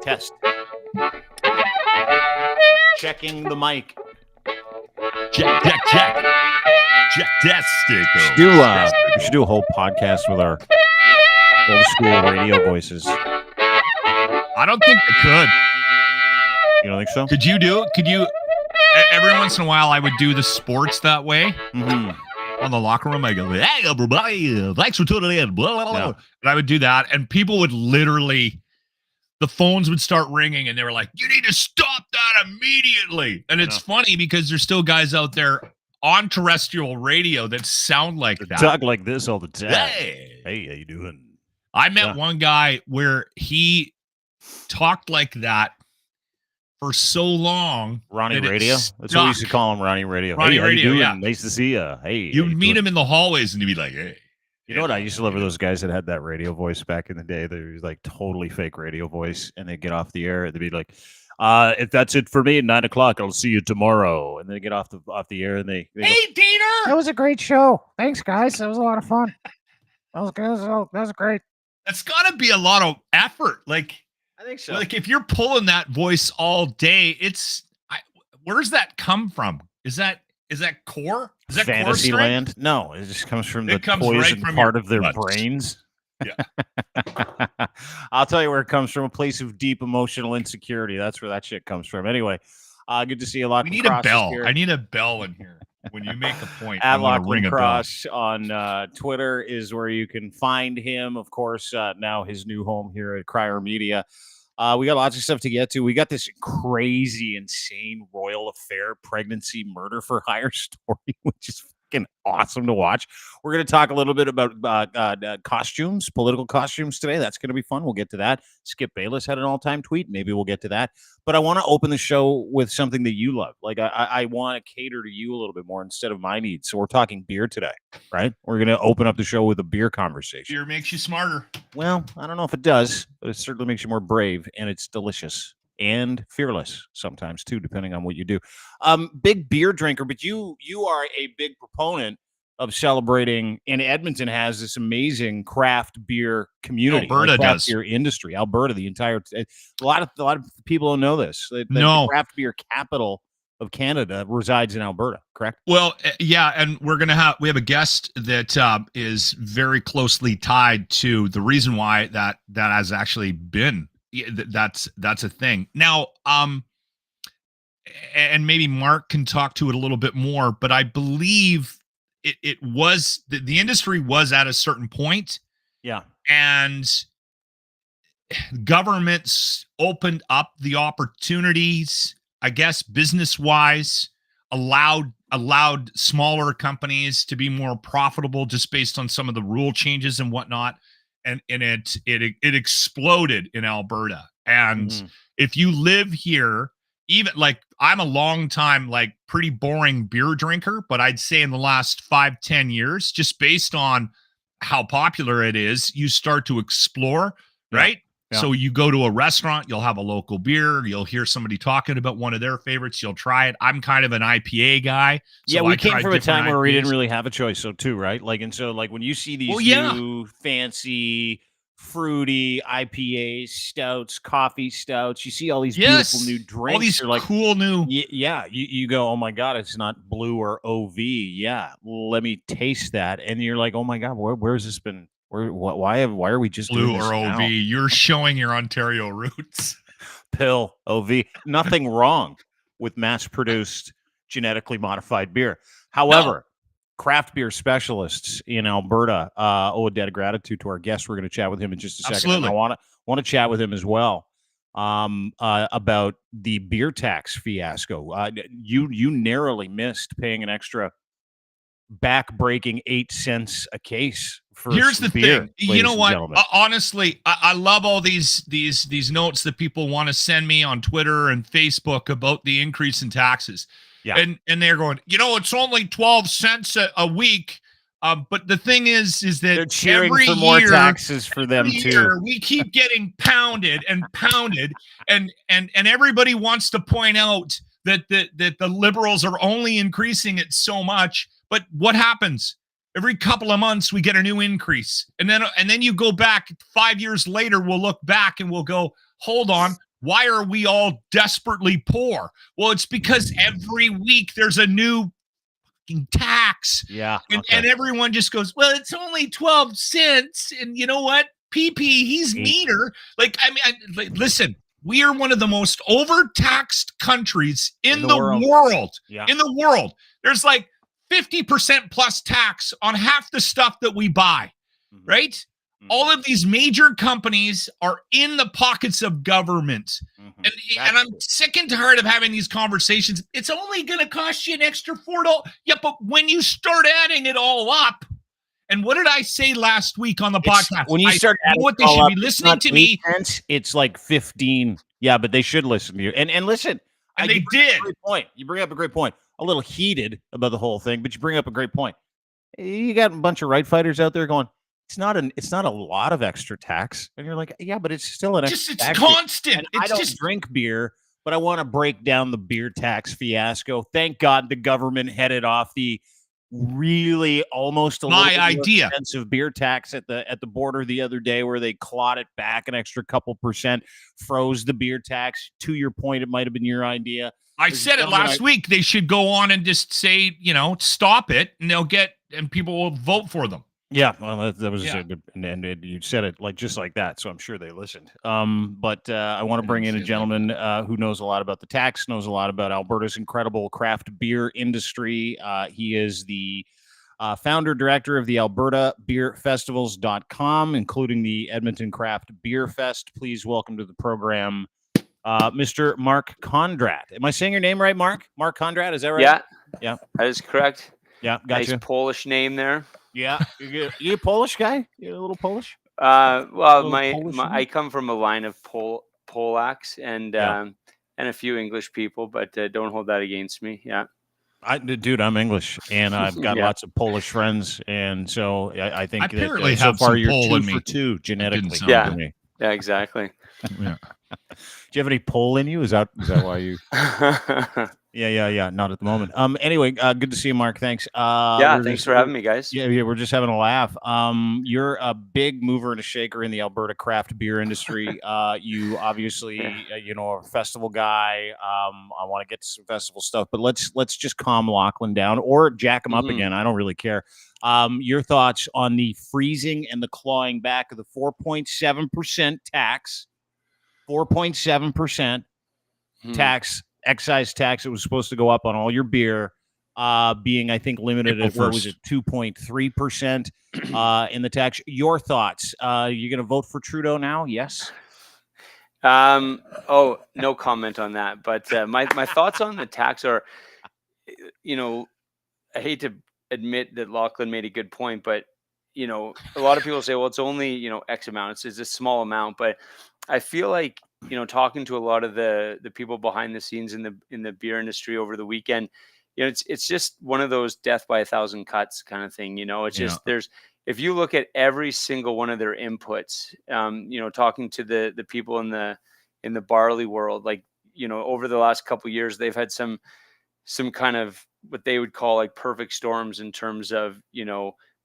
Test. Checking the mic. Check. Check that stick. We should do a whole podcast with our old school radio voices. I don't think I could. You don't think so? Could you do it? Could you? Every once in a while, I would do the sports that way. Mm-hmm. On the locker room, I go, "Hey, everybody, thanks for tuning in." Blah, blah, blah. Yeah. And I would do that, and people would literally, the phones would start ringing, and they were like, "You need to stop that immediately." And it's funny because there's still guys out there on terrestrial radio that sound like that. Talk like this all the time. Hey, how you doing? I met one guy where he talked like that for so long. Ronnie Radio? That's what we used to call him, Ronnie Radio. Ronnie Radio, yeah. Nice to see you. Hey. You'd meet him in the hallways and he'd be like, "Hey." You know what? I used to love those guys that had that radio voice back in the day. They was like totally fake radio voice, and they'd get off the air. They'd be like, if that's it for me at 9 o'clock, I'll see you tomorrow. And then they get off the air and they "Hey, go, Diener! That was a great show. Thanks, guys. That was a lot of fun. That was good. That was great. That's got to be a lot of effort. Like, I think so. Like if you're pulling that voice all day, where's that come from? Is that core? Is that fantasy core land? No, it just comes from the comes poison right from part your of their guts. brains. Yeah. I'll tell you where it comes from, a place of deep emotional insecurity. That's where that shit comes from. Anyway, good to see a lot. We need a bell. I need a bell in here. When you make a point, at I want to ring a bell. Cross on Twitter is where you can find him. Of course, now his new home here at Crier Media. We got lots of stuff to get to. We got this crazy, insane royal affair, pregnancy, murder for hire story, which is fucking awesome to watch. We're going to talk a little bit about costumes, political costumes today. That's going to be fun. We'll get to that. Skip Bayless had an all-time tweet. Maybe we'll get to that. But I want to open the show with something that you love. Like I want to cater to you a little bit more instead of my needs. So we're talking beer today, right? We're going to open up the show with a beer conversation. Beer makes you smarter. Well, I don't know if it does, but it certainly makes you more brave, and it's delicious and fearless sometimes too, depending on what you do. Big beer drinker, but you are a big proponent of celebrating, and Edmonton has this amazing craft beer community. Alberta craft does. beer industry. Alberta, the entire a lot of people don't know this. No. The craft beer capital of Canada resides in Alberta, correct? Well, yeah, and we have a guest that is very closely tied to the reason why that has actually been. That's a thing. Now, and maybe Mark can talk to it a little bit more, but I believe it was the industry was at a certain point. Yeah. And governments opened up the opportunities, I guess, business-wise, allowed smaller companies to be more profitable just based on some of the rule changes and whatnot. And it exploded in Alberta. And if you live here, even like I'm a long time, like pretty boring beer drinker, but I'd say in the last 5-10 years, just based on how popular it is, you start to explore, right? Yeah. So you go to a restaurant, you'll have a local beer, you'll hear somebody talking about one of their favorites, you'll try it. I'm kind of an IPA guy. So yeah, we came from a time where we didn't really have a choice, so too, right? Like, and so like when you see these new fancy fruity IPAs, stouts, coffee stouts, you see all these beautiful new drinks, all these like, cool new you go, oh my god, it's not blue or OV. Yeah, let me taste that. And you're like, oh my god, where's this been? Why are we just blue doing this or OV? now? You're showing your Ontario roots. Pill, OV. Nothing wrong with mass-produced, genetically modified beer. However, craft beer specialists in Alberta owe a debt of gratitude to our guest. We're going to chat with him in just a second. Absolutely. And I want to chat with him as well about the beer tax fiasco. You narrowly missed paying an extra back-breaking 8 cents a case for Here's the beer, thing. You know what? Gentlemen. Honestly, I love all these notes that people want to send me on Twitter and Facebook about the increase in taxes. Yeah. And they're going, it's only 12 cents a week. But the thing is that they're cheering every for more year, taxes for them too. We keep getting pounded and pounded, and everybody wants to point out that the Liberals are only increasing it so much. But what happens? Every couple of months, we get a new increase. And then you go back 5 years later, we'll look back and we'll go, hold on, why are we all desperately poor? Well, it's because every week there's a new tax. Yeah. And everyone just goes, well, it's only 12 cents. And you know what? PP, he's meaner. Like, I mean, listen, we are one of the most overtaxed countries in the world. Yeah. In the world. There's like 50% plus tax on half the stuff that we buy, right? Mm-hmm. All of these major companies are in the pockets of government. Mm-hmm. And I'm sick and tired of having these conversations. It's only going to cost you an extra $4. Yeah, but when you start adding it all up, and what did I say last week on the podcast? When you start adding what they should be listening to me. It's like 15. Yeah, but they should listen to you. And listen. And they did. Great point. You bring up a great point. A little heated about the whole thing, but you bring up a great point. You got a bunch of right fighters out there going, it's not a lot of extra tax. And you're like, yeah, but it's still an extra tax. It's constant. I don't drink beer, but I want to break down the beer tax fiasco. Thank God the government headed off the really almost a little expensive beer tax at the border the other day, where they clawed it back an extra couple percent, froze the beer tax. To your point, it might have been your idea. I said it last week. They should go on and just say, stop it, and people will vote for them. Yeah, well, that was and you said it just like that, so I'm sure they listened. But I want to bring in a gentleman who knows a lot about the tax, knows a lot about Alberta's incredible craft beer industry. He is the founder director of the Alberta Beer Festivals.com, including the Edmonton Craft Beer Fest. Please welcome to the program, Mr. Mark Kondrat. Am I saying your name right, Mark? Mark Kondrat, is that right? Yeah, that is correct. Yeah, gotcha. Nice Polish name there. Yeah, you a Polish guy? You a little Polish? Well, I come from a line of Polacks and a few English people, but don't hold that against me. Yeah, dude, I'm English, and I've got lots of Polish friends, and so I think apparently that so far you're Pole 2 for 2 genetically. Yeah, exactly. Yeah. Do you have any Pole in you? Is that why you? Yeah. Not at the moment. Anyway, good to see you, Mark. Thanks. Thanks for having me, guys. Yeah, we're just having a laugh. You're a big mover and a shaker in the Alberta craft beer industry. You obviously, are a festival guy. I want to get to some festival stuff, but let's just calm Lochlin down or jack him up again. I don't really care. Your thoughts on the freezing and the clawing back of the 4.7% tax, 4.7% tax. Excise tax. It was supposed to go up on all your beer, being, I think, limited at 2.3% in the tax. Your thoughts? You're going to vote for Trudeau now? Yes. No comment on that. But my thoughts on the tax are, I hate to admit that Lochlin made a good point, but a lot of people say, well, it's only X amount. It's a small amount, but I feel like, talking to a lot of the people behind the scenes in the beer industry over the weekend, it's just one of those death by 1,000 cuts kind of thing. It's just if you look at every single one of their inputs, talking to the people in the barley world, over the last couple of years, they've had some kind of what they would call like perfect storms in terms of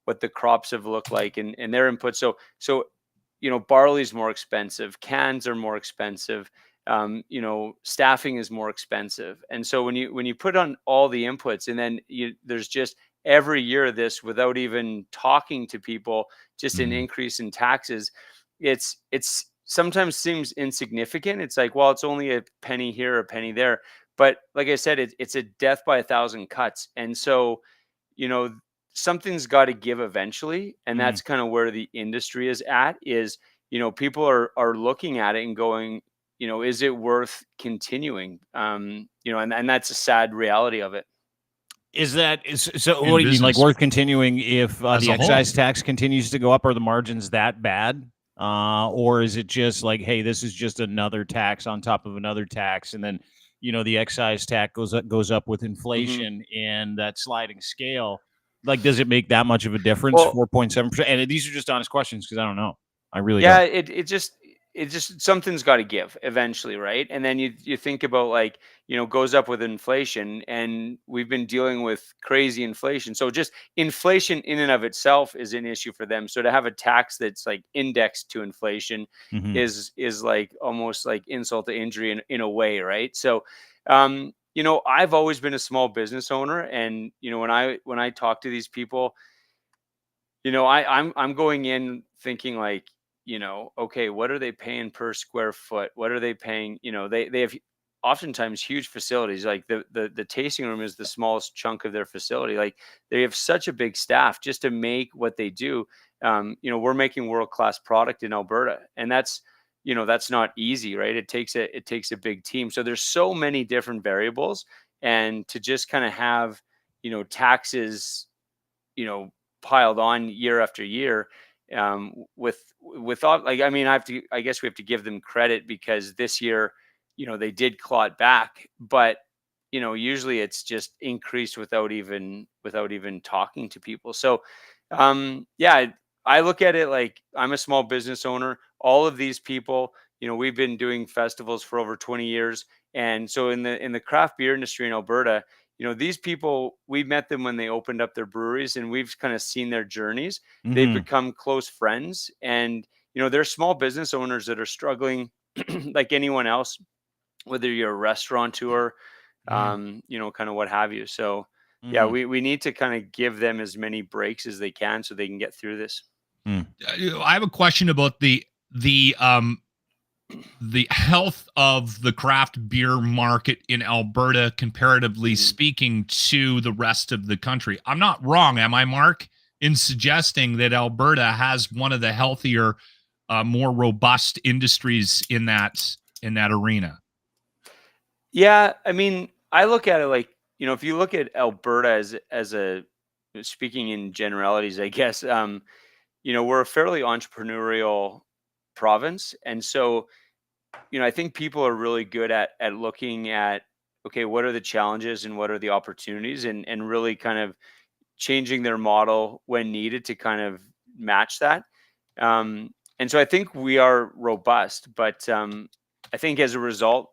what the crops have looked like and their input. So barley's more expensive, cans are more expensive, staffing is more expensive. And so when you put on all the inputs and then there's just every year this without even talking to people, just an increase in taxes, it's sometimes seems insignificant. It's like, well, it's only a penny here, a penny there. But like I said, it's a death by 1,000 cuts. And so, something's got to give eventually. And that's kind of where the industry is at, is, people are looking at it and going, is it worth continuing? And that's a sad reality of it. So what do you mean, like worth continuing if the excise tax continues to go up? Are the margins that bad? Or is it just like, hey, this is just another tax on top of another tax, and then the excise tax goes up with inflation and that sliding scale? Like, does it make that much of a difference? 4.7%. And these are just honest questions because I don't know. I really don't. it's just something's got to give eventually, right? And then you think about like, goes up with inflation, and we've been dealing with crazy inflation. So just inflation in and of itself is an issue for them. So to have a tax that's like indexed to inflation Mhm. is like almost like insult to injury in a way, right? So I've always been a small business owner, and when I talk to these people, I'm going in thinking like, okay, what are they paying per square foot? What are they paying? They have oftentimes huge facilities. Like the tasting room is the smallest chunk of their facility. Like they have such a big staff just to make what they do. We're making world-class product in Alberta, and that's not easy, right? It takes a big team. So there's so many different variables, and to just kind of have, taxes, piled on year after year, without, like, I mean, I guess we have to give them credit because this year, they did claw it back, but usually it's just increased without even talking to people. So yeah, I look at it like I'm a small business owner. All of these people, we've been doing festivals for over 20 years. And so in the craft beer industry in Alberta, these people, we met them when they opened up their breweries, and we've kind of seen their journeys. They've Mhm. become close friends, and they're small business owners that are struggling like anyone else, whether you're a restaurateur, Yeah. kind of what have you. So yeah, Mhm. we need to kind of give them as many breaks as they can so they can get through this. I have a question about the health of the craft beer market in Alberta, comparatively Mhm. speaking to the rest of the country. I'm not wrong, am I, Mark, in suggesting that Alberta has one of the healthier, more robust industries in that arena? Yeah, I mean, I look at it like, if you look at Alberta as a, speaking in generalities, I guess, we're a fairly entrepreneurial province. And so, I think people are really good at looking at, okay, what are the challenges and what are the opportunities, and really kind of changing their model when needed to kind of match that. And so I think we are robust, but I think as a result,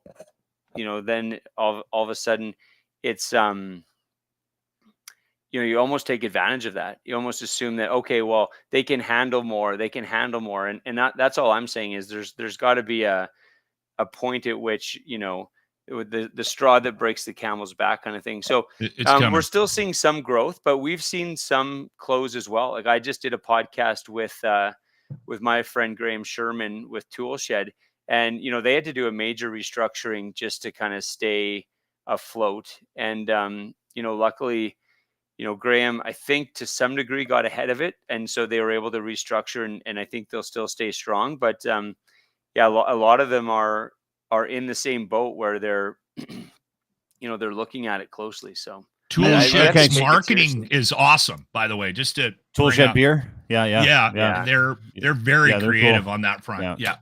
then all of a sudden it's, you almost take advantage of that. You almost assume that, okay, well, they can handle more, and that's all I'm saying is there's got to be a point at which, with the straw that breaks the camel's back kind of thing. So It's we're coming. still seeing some growth, but we've seen some close as well. Like I just did a podcast with my friend Graham Sherman with Toolshed, and they had to do a major restructuring just to kind of stay afloat. And luckily, Graham, I think to some degree got ahead of it, and so they were able to restructure, and I think they'll still stay strong. But yeah, a lot of them are in the same boat where they're they're looking at it closely. So we have to Toolshed's take it marketing seriously. is awesome, by the way. Just to Toolshed bring up. beer. Yeah. Yeah, Yeah. they're very Yeah, they're creative cool. on that front. Yeah. Yeah.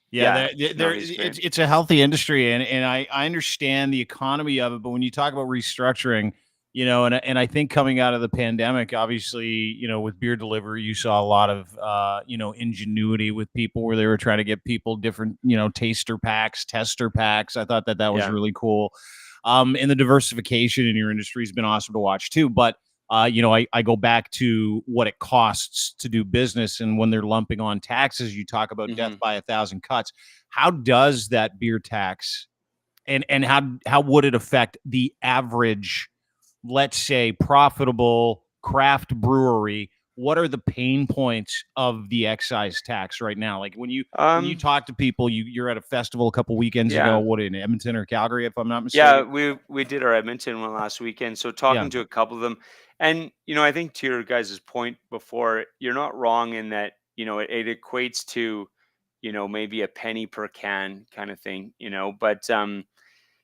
Yeah, Yeah, no, he's great. it's a healthy industry, and I understand the economy of it, but when you talk about restructuring, and I think coming out of the pandemic, obviously, with beer delivery, you saw a lot of ingenuity with people where they were trying to get people different, taster packs, tester packs. I thought that was Yeah. really cool. And the diversification in your industry has been awesome to watch too. But I go back to what it costs to do business, and when they're lumping on taxes, you talk about death Mhm. by a thousand cuts. How does that beer tax, and how would it affect the average, let's say, profitable craft brewery? What are the pain points of the excise tax right now? Like when you talk to people, you're at a festival a couple weekends ago, Yeah. what, in Edmonton or Calgary, if I'm not Yeah, mistaken? we did our Edmonton one last weekend. So Yeah. talking to a couple of them, and I think to your guys' point before, you're not wrong in that it equates to maybe a penny per can kind of thing, but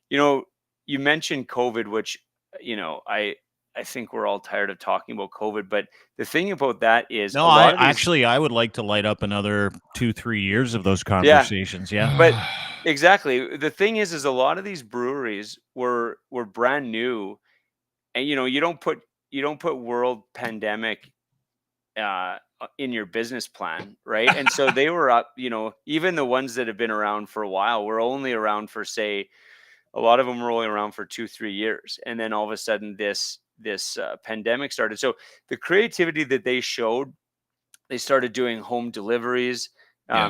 you know you mentioned COVID, which I think we're all tired of talking about COVID, but the thing about that is No, a lot of these, I would like to light up another 2-3 years of those yeah, conversations. Yeah. but exactly, the thing is a lot of these breweries were brand new. And you don't put world pandemic in your business plan, right? And so they were up, even the ones that have been around for a while were only around for, say, a lot of them were only around for 2-3 years, and then all of a sudden this pandemic started. So the creativity that they showed, they started doing home deliveries,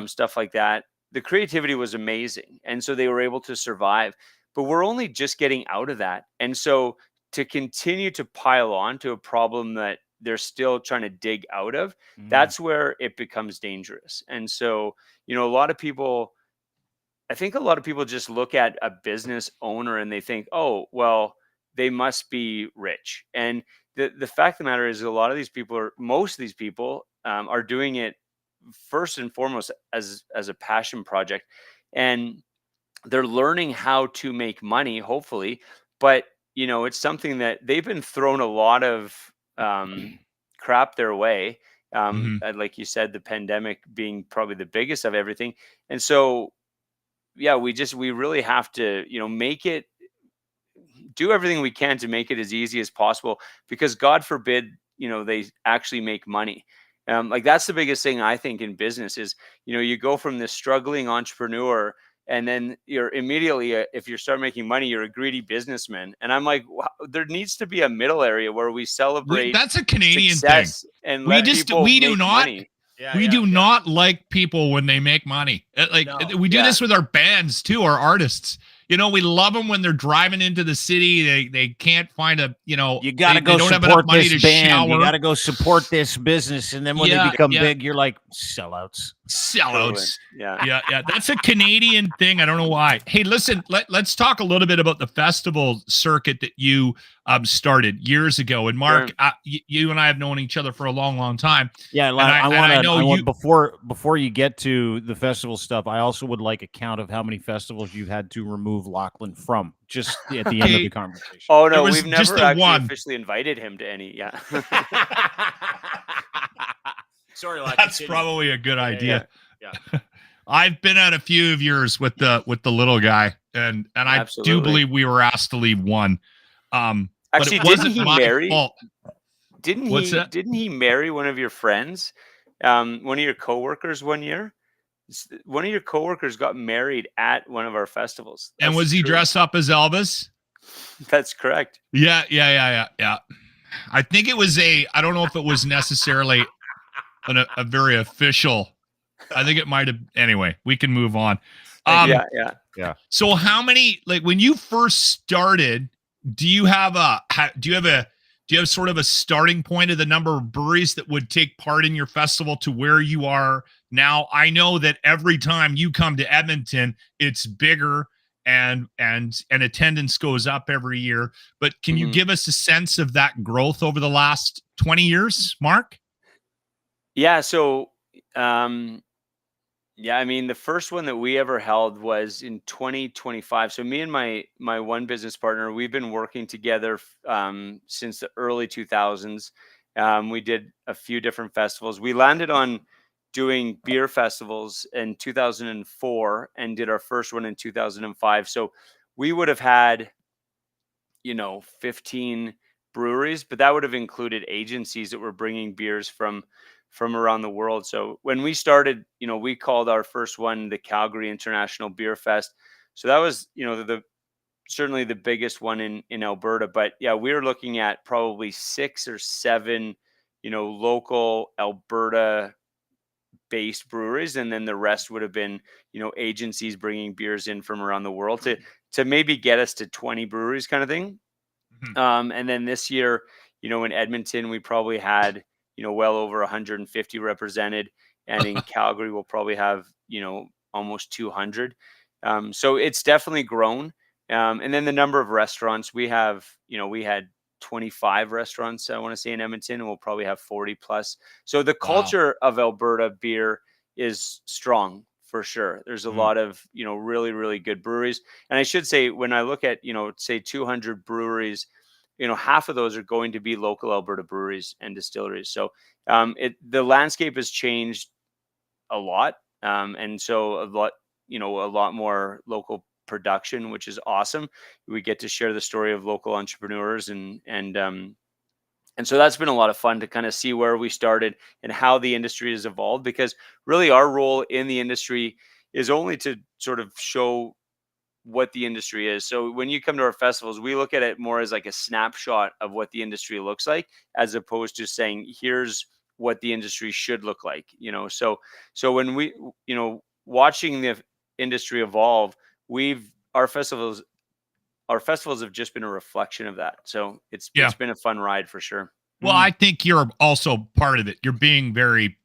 stuff like that. The creativity was amazing, and so they were able to survive. But we're only just getting out of that, and so to continue to pile on to a problem that they're still trying to dig out of, that's where it becomes dangerous. And so, I think a lot of people just look at a business owner and they think, oh, well, they must be rich. And the fact of the matter is, most of these people are doing it first and foremost as a passion project, and they're learning how to make money, hopefully. But it's something that they've been thrown a lot of crap their way. Like you said, the pandemic being probably the biggest of everything. And so, yeah, we really have to, do everything we can to make it as easy as possible, because God forbid, they actually make money. Like that's the biggest thing I think in business is, you go from this struggling entrepreneur, and then you're immediately, if you start making money, you're a greedy businessman. And I'm like, wow, there needs to be a middle area where we celebrate. That's a Canadian thing. And we do not. Money. We do not like people when they make money. We do this with our bands too, our artists. We love them when they're driving into the city. They can't find you got to go support this band. You got to go support this business. And then when they become big, you're like, sellouts. Yeah. That's a Canadian thing. I don't know why. Hey, listen, let's talk a little bit about the festival circuit that you started years ago. And Mark, you and I have known each other for a long, long time. Yeah, I want before you get to the festival stuff, I also would like a count of how many festivals you had to remove Lochlin from, just at the end of the conversation. Oh no, we've never actually officially invited him to any. Yeah. Sorry, that's probably a good idea. Yeah. I've been at a few of yours with the little guy, and I do believe we were asked to leave one. Actually, didn't he marry? Didn't he marry one of your friends? One of your coworkers one year? One of your coworkers got married at one of our festivals. And was he dressed up as Elvis? That's correct. Yeah. I think it was I don't know if it was necessarily a very official. I think it might have. Anyway, we can move on. Yeah. So how many, like when you first started, do you have sort of a starting point of the number of breweries that would take part in your festival to where you are now? I know that every time you come to Edmonton, it's bigger and attendance goes up every year. But can you give us a sense of that growth over the last 20 years, Mark? Yeah. So, I mean, the first one that we ever held was in 2025. So me and my one business partner, we've been working together since the early 2000s. We did a few different festivals. We landed on doing beer festivals in 2004 and did our first one in 2005. So we would have had, 15 breweries, but that would have included agencies that were bringing beers from around the world. So when we started, we called our first one the Calgary International Beer Fest. So that was, certainly the biggest one in Alberta. But yeah, we were looking at probably 6 or 7, local Alberta based breweries. And then the rest would have been, agencies bringing beers in from around the world to maybe get us to 20 breweries kind of thing. And then this year, in Edmonton, we probably had, well over 150 represented, and in Calgary we'll probably have almost 200. So it's definitely grown. And then the number of restaurants we have, we had 25 restaurants, I want to say, in Edmonton, and we'll probably have 40 plus. So the culture of Alberta beer is strong for sure. There's a lot of really, really good breweries. And I should say, when I look at say 200 breweries, half of those are going to be local Alberta breweries and distilleries. So the landscape has changed a lot. And so a lot more local production, which is awesome. We get to share the story of local entrepreneurs and And so that's been a lot of fun to kind of see where we started and how the industry has evolved, because really our role in the industry is only to sort of show what the industry is. So when you come to our festivals, we look at it more as like a snapshot of what the industry looks like, as opposed to saying, here's what the industry should look like, you know? So when we, you know, watching the industry evolve, our festivals have just been a reflection of that. So it's been a fun ride for sure. Well, I think you're also part of it. You're being very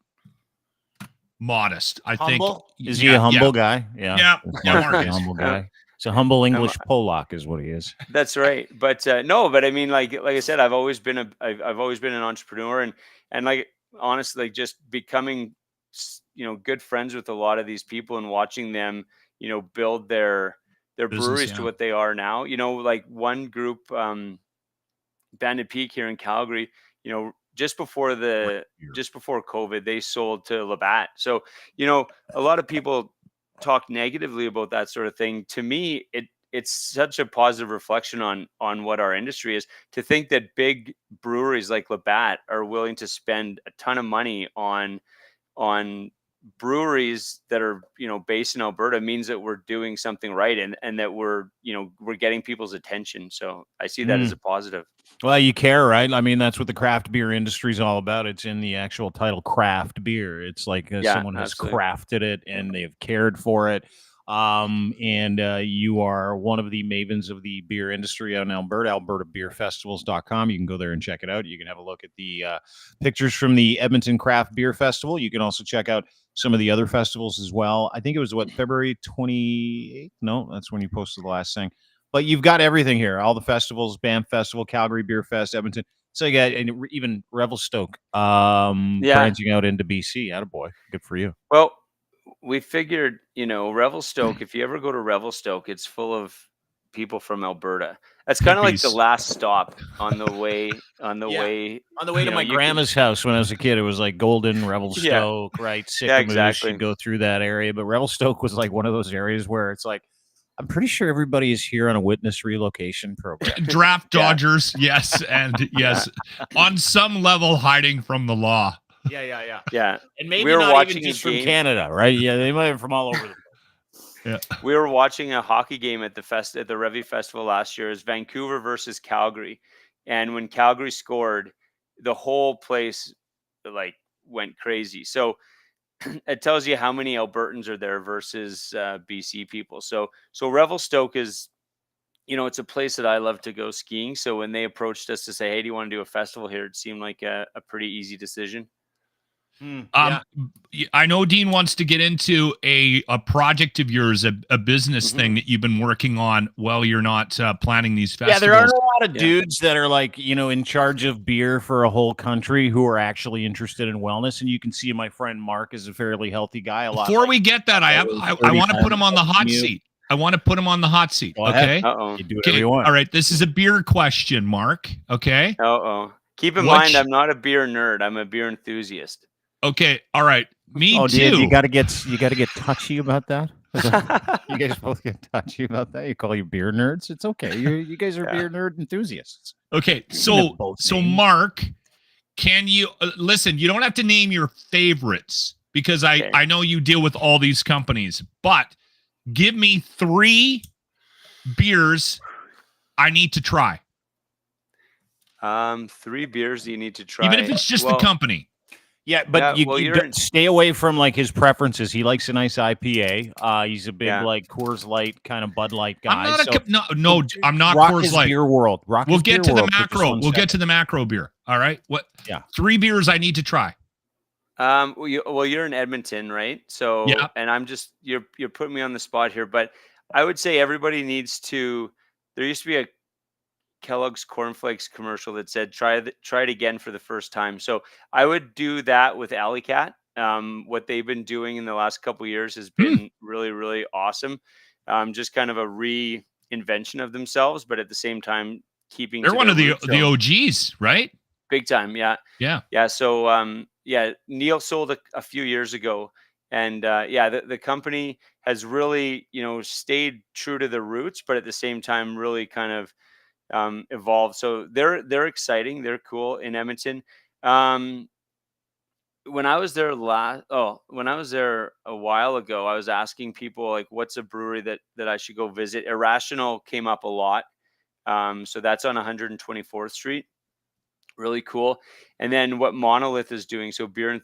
modest. I Humble? think. Is he a humble guy? Yeah. Mark is a humble guy. It's a humble English Polak is what he is. That's right. But no, but I mean, like I said, I've always been an entrepreneur, and like, honestly, like, just becoming, you know, good friends with a lot of these people and watching them, you know, build their breweries to what they are now. You know, like one group, Bandit Peak here in Calgary, you know, just before COVID, they sold to Labatt. So, you know, a lot of people talk negatively about that sort of thing. To me, it's such a positive reflection on what our industry is, to think that big breweries like Labatt are willing to spend a ton of money on breweries that are, you know, based in Alberta, means that we're doing something right, and that we're getting people's attention. So I see that as a positive. Well, you care, right? I mean, that's what the craft beer industry is all about. It's in the actual title, craft beer. It's like someone has crafted it and they've cared for it. And you are one of the mavens of the beer industry out in Alberta, albertabeerfestivals.com. You can go there and check it out. You can have a look at the pictures from the Edmonton Craft Beer Festival. You can also check out some of the other festivals as well. I think it was February 28th? No, that's when you posted the last thing. But you've got everything here. All the festivals, Banff Festival, Calgary Beer Fest, Edmonton. So you got even Revelstoke branching out into BC. Attaboy. Good for you. Well, we figured, you know, Revelstoke, if you ever go to Revelstoke, it's full of people from Alberta. That's kind of like the last stop on the way to my grandma's house when I was a kid. It was like Golden, Revelstoke, right? Sycamoose, you'd go through that area. But Revelstoke was like one of those areas where it's like, I'm pretty sure everybody is here on a witness relocation program. Draft dodgers, yes, and yes, on some level hiding from the law. Yeah. And maybe not even just from Canada, right? Yeah, they might have from all over the place. Yeah. We were watching a hockey game at the Revy Festival last year. It was Vancouver versus Calgary, and when Calgary scored, the whole place like went crazy. So it tells you how many Albertans are there versus BC people. So Revelstoke is, you know, it's a place that I love to go skiing. So when they approached us to say, hey, do you want to do a festival here? It seemed like a pretty easy decision. I know Dean wants to get into a project of yours, a business thing that you've been working on while you're not planning these festivals. Yeah, there aren't a lot of dudes that are like, you know, in charge of beer for a whole country who are actually interested in wellness. And you can see my friend Mark is a fairly healthy guy. Before we get that, I want to put him on the hot seat. I want to put him on the hot seat. Okay. You do whatever you want. All right. This is a beer question, Mark. Okay. Keep in mind, I'm not a beer nerd. I'm a beer enthusiast. Okay, all right. Me too. You got to get touchy about that. You guys both get touchy about that. You call you beer nerds. It's okay. You guys are beer nerd enthusiasts. Okay, so Mark, can you listen? You don't have to name your favorites because I know you deal with all these companies, but give me 3 beers I need to try. 3 beers you need to try, even if it's just the company. Yeah, but you don't stay away from like his preferences. He likes a nice IPA. He's a big like Coors Light kind of Bud Light guy. I'm not I'm not Coors Light. Beer world. We'll get to the macro. We'll get to the macro beer. All right. What? Yeah. 3 beers I need to try. Well, you're in Edmonton, right? So, and I'm just you're putting me on the spot here, but I would say everybody needs to. There used to be a Kellogg's Cornflakes commercial that said try it again for the first time. So I would do that with Alley Cat. What they've been doing in the last couple of years has been really, really awesome. Just kind of a reinvention of themselves, but at the same time keeping. They're one of the OGs, right? Big time, yeah. So Neil sold a few years ago, and the company has really stayed true to the roots, but at the same time really kind of evolve. So they're exciting. They're cool in Edmonton. When I was there when I was there a while ago, I was asking people like, what's a brewery that I should go visit? Irrational came up a lot. So that's on 124th Street. Really cool. And then what Monolith is doing. So Blind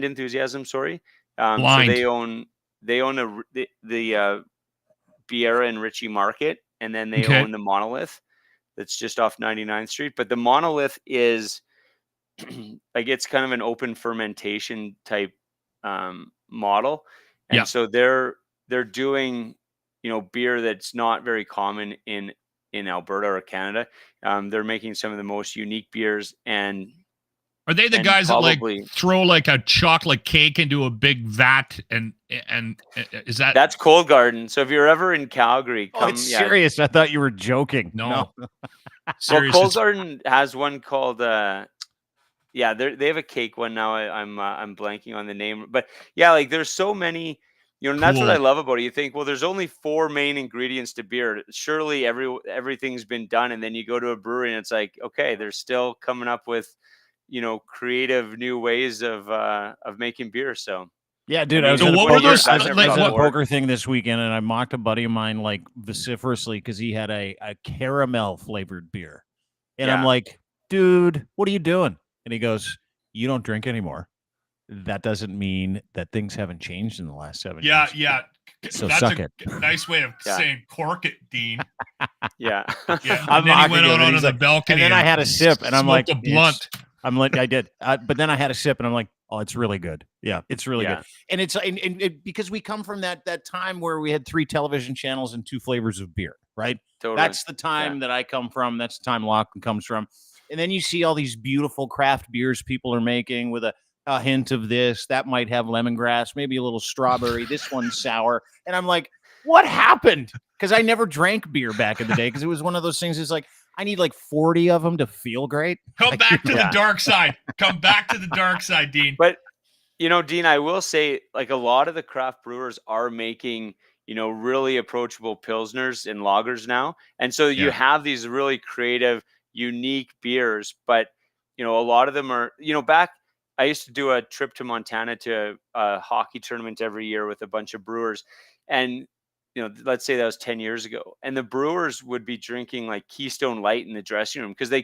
Enthusiasm, sorry. So Blind. they own the Biera and Ritchie Market, and then they own the Monolith that's just off 99th Street. But the Monolith is like, it's kind of an open fermentation type model. And so they're doing, beer that's not very common in Alberta or Canada. They're making some of the most unique beers. And are they the guys that like throw like a chocolate cake into a big vat and is that's Cold Garden? So if you're ever in Calgary, come. It's serious. I thought you were joking. No. Well, Cold Garden has one called they have a cake one now. I'm blanking on the name, but yeah, like there's so many. And that's what I love about it. You think, well, there's only 4 main ingredients to beer. Surely everything's been done. And then you go to a brewery and it's like, okay, they're still coming up with, creative new ways of making beer. So yeah, dude. I was at a poker thing this weekend, and I mocked a buddy of mine like vociferously because he had a caramel flavored beer, and I'm like, dude, what are you doing? And he goes, you don't drink anymore. That doesn't mean that things haven't changed in the last 7 years. Yeah. So that's suck a it. Nice way of saying cork it, Dean. Yeah. And then he went out onto the balcony. And then I had a sip, and I'm like, a blunt. I did. But then I had a sip, and I'm like, oh, it's really good. Yeah, it's really good. And it's because we come from that time where we had 3 television channels and 2 flavors of beer, right? Totally. That's the time that I come from. That's the time Lochlin comes from. And then you see all these beautiful craft beers people are making with a hint of this. That might have lemongrass, maybe a little strawberry. This one's sour. And I'm like, what happened? Because I never drank beer back in the day because it was one of those things. It's like, I need like 40 of them to feel great. Come back to the dark side. Come back to the dark side, Dean. But, Dean, I will say, like, a lot of the craft brewers are making, really approachable Pilsners and lagers now. And so you have these really creative, unique beers. But, a lot of them are, I used to do a trip to Montana to a hockey tournament every year with a bunch of brewers. And, let's say that was 10 years ago. And the brewers would be drinking like Keystone Light in the dressing room because they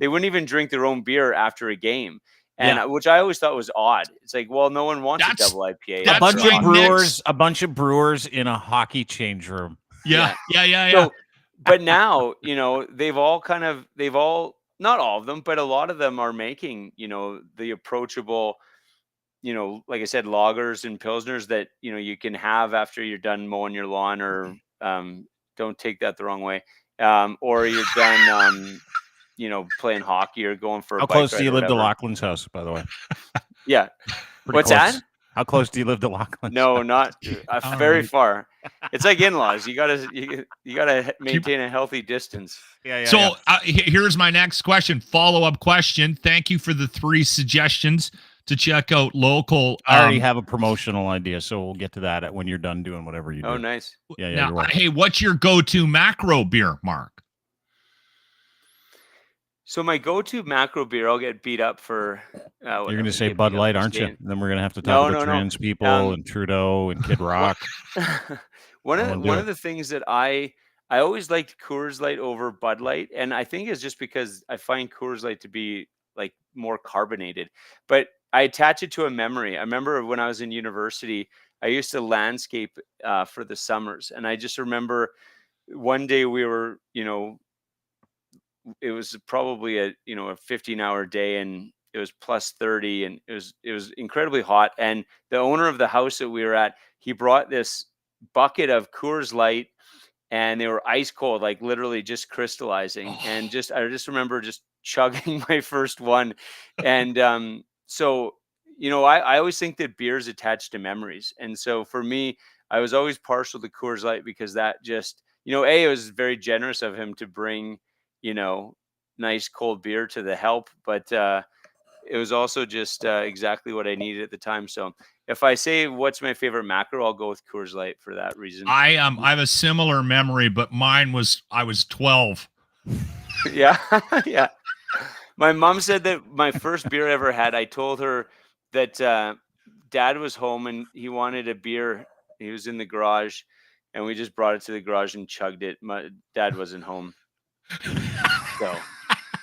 wouldn't even drink their own beer after a game. And which I always thought was odd. It's like, well, no one wants a double IPA. A bunch of brewers in a hockey change room. Yeah. So, but now, they've all, not all of them, but a lot of them are making, the approachable, like I said, lagers and pilsners that, you can have after you're done mowing your lawn, or don't take that the wrong way. Or you're done, playing hockey or going for a How bike close ride do you or live to whatever. Lachlan's house, by the way? Yeah. What's close. that? How close do you live to Lachlan's? No, not very far. It's like in-laws. You gotta maintain a healthy distance. So here's my next question, follow-up question. Thank you for the 3 suggestions to check out local. I already have a promotional idea, so we'll get to that when you're done doing whatever you do. Oh, nice. Yeah. Now, hey, what's your go-to macro beer, Mark? So my go-to macro beer, I'll get beat up for. You're going to say Bud Light, aren't you? Then we're going to have to talk about trans people and Trudeau and Kid Rock. One of the things that I always liked Coors Light over Bud Light, and I think it's just because I find Coors Light to be like more carbonated, but I attach it to a memory. I remember when I was in university, I used to landscape for the summers, and I just remember one day we were, it was probably a 15-hour day, and it was plus 30, and it was incredibly hot. And the owner of the house that we were at, he brought this bucket of Coors Light, and they were ice cold, like literally just crystallizing. And I just remember just chugging my first one. And so, I always think that beer is attached to memories. And so for me, I was always partial to Coors Light because that just, it was very generous of him to bring, nice cold beer to the help, but it was also just exactly what I needed at the time. So if I say what's my favorite macro, I'll go with Coors Light for that reason. I have a similar memory, but mine was I was 12. Yeah. Yeah. My mom said that my first beer I ever had, I told her that Dad was home and he wanted a beer. He was in the garage, and we just brought it to the garage and chugged it. My dad wasn't home. So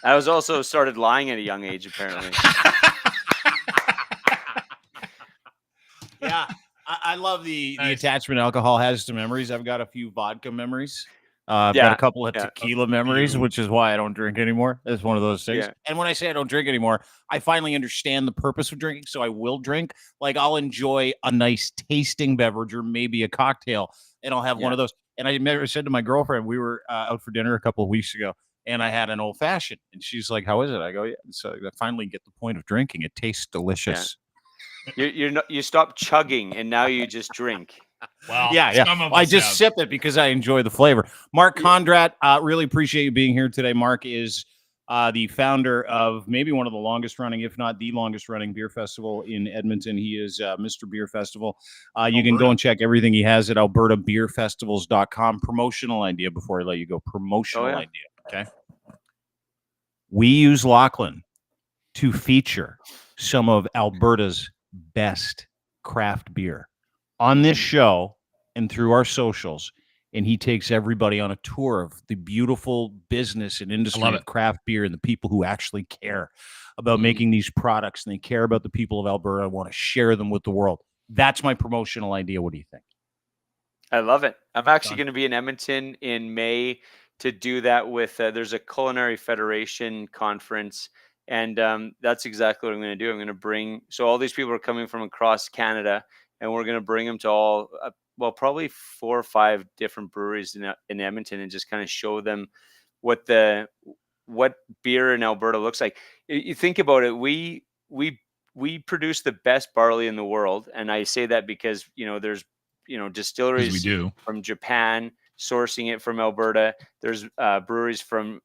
I was also started lying at a young age, apparently. Yeah, I love the Nice. attachment alcohol has to memories. I've got a few vodka memories. I've got a couple of tequila memories, few. which is why I don't drink anymore. It's one of those things. Yeah. And when I say I don't drink anymore, I finally understand the purpose of drinking, so I will drink. Like, I'll enjoy a nice tasting beverage or maybe a cocktail, and I'll have one of those. And I said to my girlfriend, we were out for dinner a couple of weeks ago, and I had an old fashioned, and she's like, "How is it?" I go, "Yeah." So I finally get the point of drinking. It tastes delicious. You stop chugging and now you just drink. Well, Yeah. some of I us just have. sip it because I enjoy the flavor. Mark Kondrat, really appreciate you being here today. Mark is the founder of maybe one of the longest running, if not the longest running beer festival in Edmonton. He is Mr. Beer Festival. You can go and check everything he has at albertabeerfestivals.com. Promotional idea before I let you go. Promotional idea. Okay. We use Lochlin to feature some of Alberta's best craft beer on this show and through our socials, and he takes everybody on a tour of the beautiful business and industry of craft beer and the people who actually care about making these products, and they care about the people of Alberta and want to share them with the world. That's my promotional idea. What do you think? I love it. I'm actually going to be in Edmonton in May to do that with there's a Culinary Federation conference. And that's exactly what I'm going to do. I'm going to bring, so all these people are coming from across Canada, and we're going to bring them to all, probably 4 or 5 different breweries in Edmonton, and just kind of show them what beer in Alberta looks like. You think about it, we produce the best barley in the world, and I say that because there's distilleries from Japan sourcing it from Alberta. There's breweries from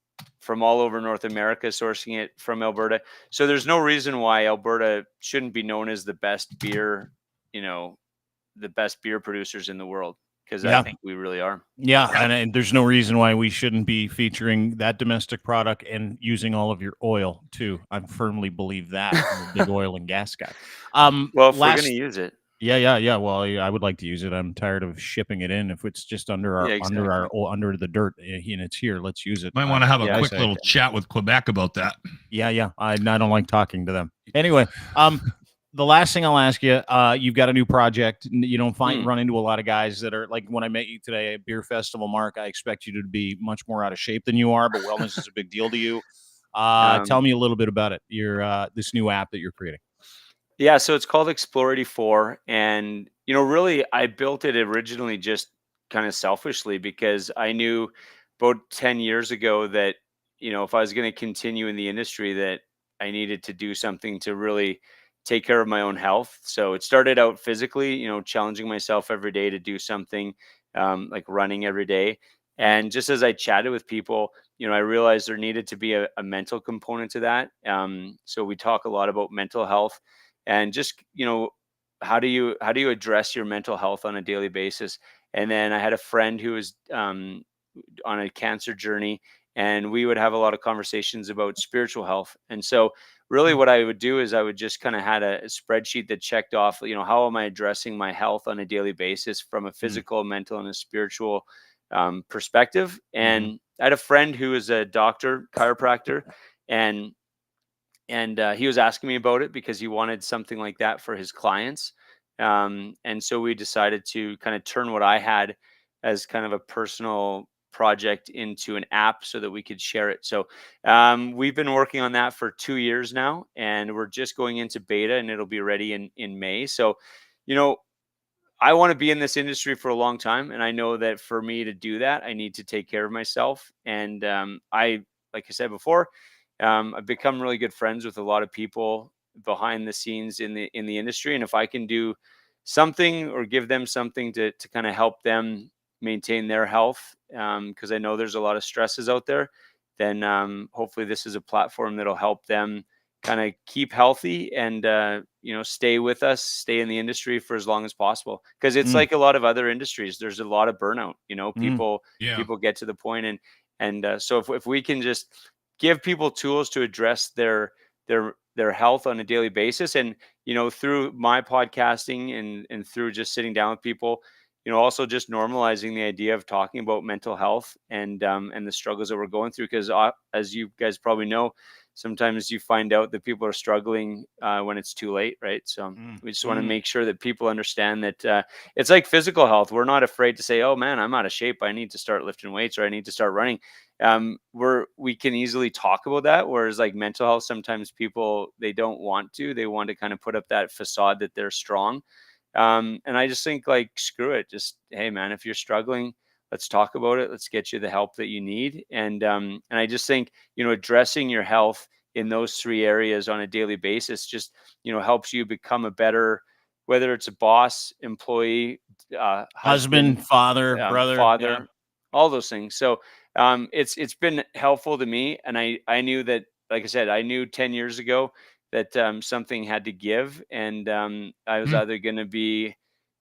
all over North America sourcing it from Alberta. So there's no reason why Alberta shouldn't be known as the best beer, the best beer producers in the world, because I think we really are. Yeah, and there's no reason why we shouldn't be featuring that domestic product and using all of your oil too. I firmly believe that. I'm a big oil and gas guy. Well, if we're going to use it. Yeah. Well, I would like to use it. I'm tired of shipping it in. If it's just under the dirt and it's here, let's use it. Might want to have a quick little chat with Quebec about that. Yeah. I don't like talking to them. Anyway, the last thing I'll ask you, you've got a new project. You don't run into a lot of guys that are like, when I met you today at Beer Festival, Mark, I expect you to be much more out of shape than you are, but wellness is a big deal to you. Tell me a little bit about it. Your this new app that you're creating. Yeah, so it's called Explore 84, and really I built it originally just kind of selfishly because I knew about 10 years ago that if I was going to continue in the industry, that I needed to do something to really take care of my own health. So it started out physically, challenging myself every day to do something, like running every day. And just as I chatted with people, I realized there needed to be a mental component to that. So we talk a lot about mental health. And just, how do you address your mental health on a daily basis? And then I had a friend who was on a cancer journey, and we would have a lot of conversations about spiritual health. And so really what I would do is I would just kind of had a spreadsheet that checked off, how am I addressing my health on a daily basis from a physical, mental, and a spiritual perspective. And I had a friend who is a doctor, chiropractor, and he was asking me about it because he wanted something like that for his clients. And so we decided to kind of turn what I had as kind of a personal project into an app so that we could share it. So we've been working on that for 2 years now, and we're just going into beta, and it'll be ready in May. So, I want to be in this industry for a long time. And I know that for me to do that, I need to take care of myself. And like I said before, I've become really good friends with a lot of people behind the scenes in the industry. And if I can do something or give them something to kind of help them maintain their health, because I know there's a lot of stresses out there, then hopefully this is a platform that'll help them kind of keep healthy and stay with us, stay in the industry for as long as possible, because it's like a lot of other industries. There's a lot of burnout. People get to the point, and so if we can just give people tools to address their health on a daily basis, and through my podcasting and through just sitting down with people, also just normalizing the idea of talking about mental health and the struggles that we're going through, because as you guys probably know, sometimes you find out that people are struggling when it's too late, right? So we just want to make sure that people understand that it's like physical health. We're not afraid to say, oh man, I'm out of shape, I need to start lifting weights, or I need to start running. We can easily talk about that. Whereas like mental health, sometimes people, they don't want to. They want to kind of put up that facade that they're strong. And I just think, like, screw it. Just, hey man, if you're struggling, let's talk about it. Let's get you the help that you need. And I just think, addressing your health in those 3 areas on a daily basis just, helps you become a better, whether it's a boss, employee, husband, father, brother, all those things. So it's been helpful to me. And I knew that, like I said, I knew 10 years ago that something had to give. And I was either going to be,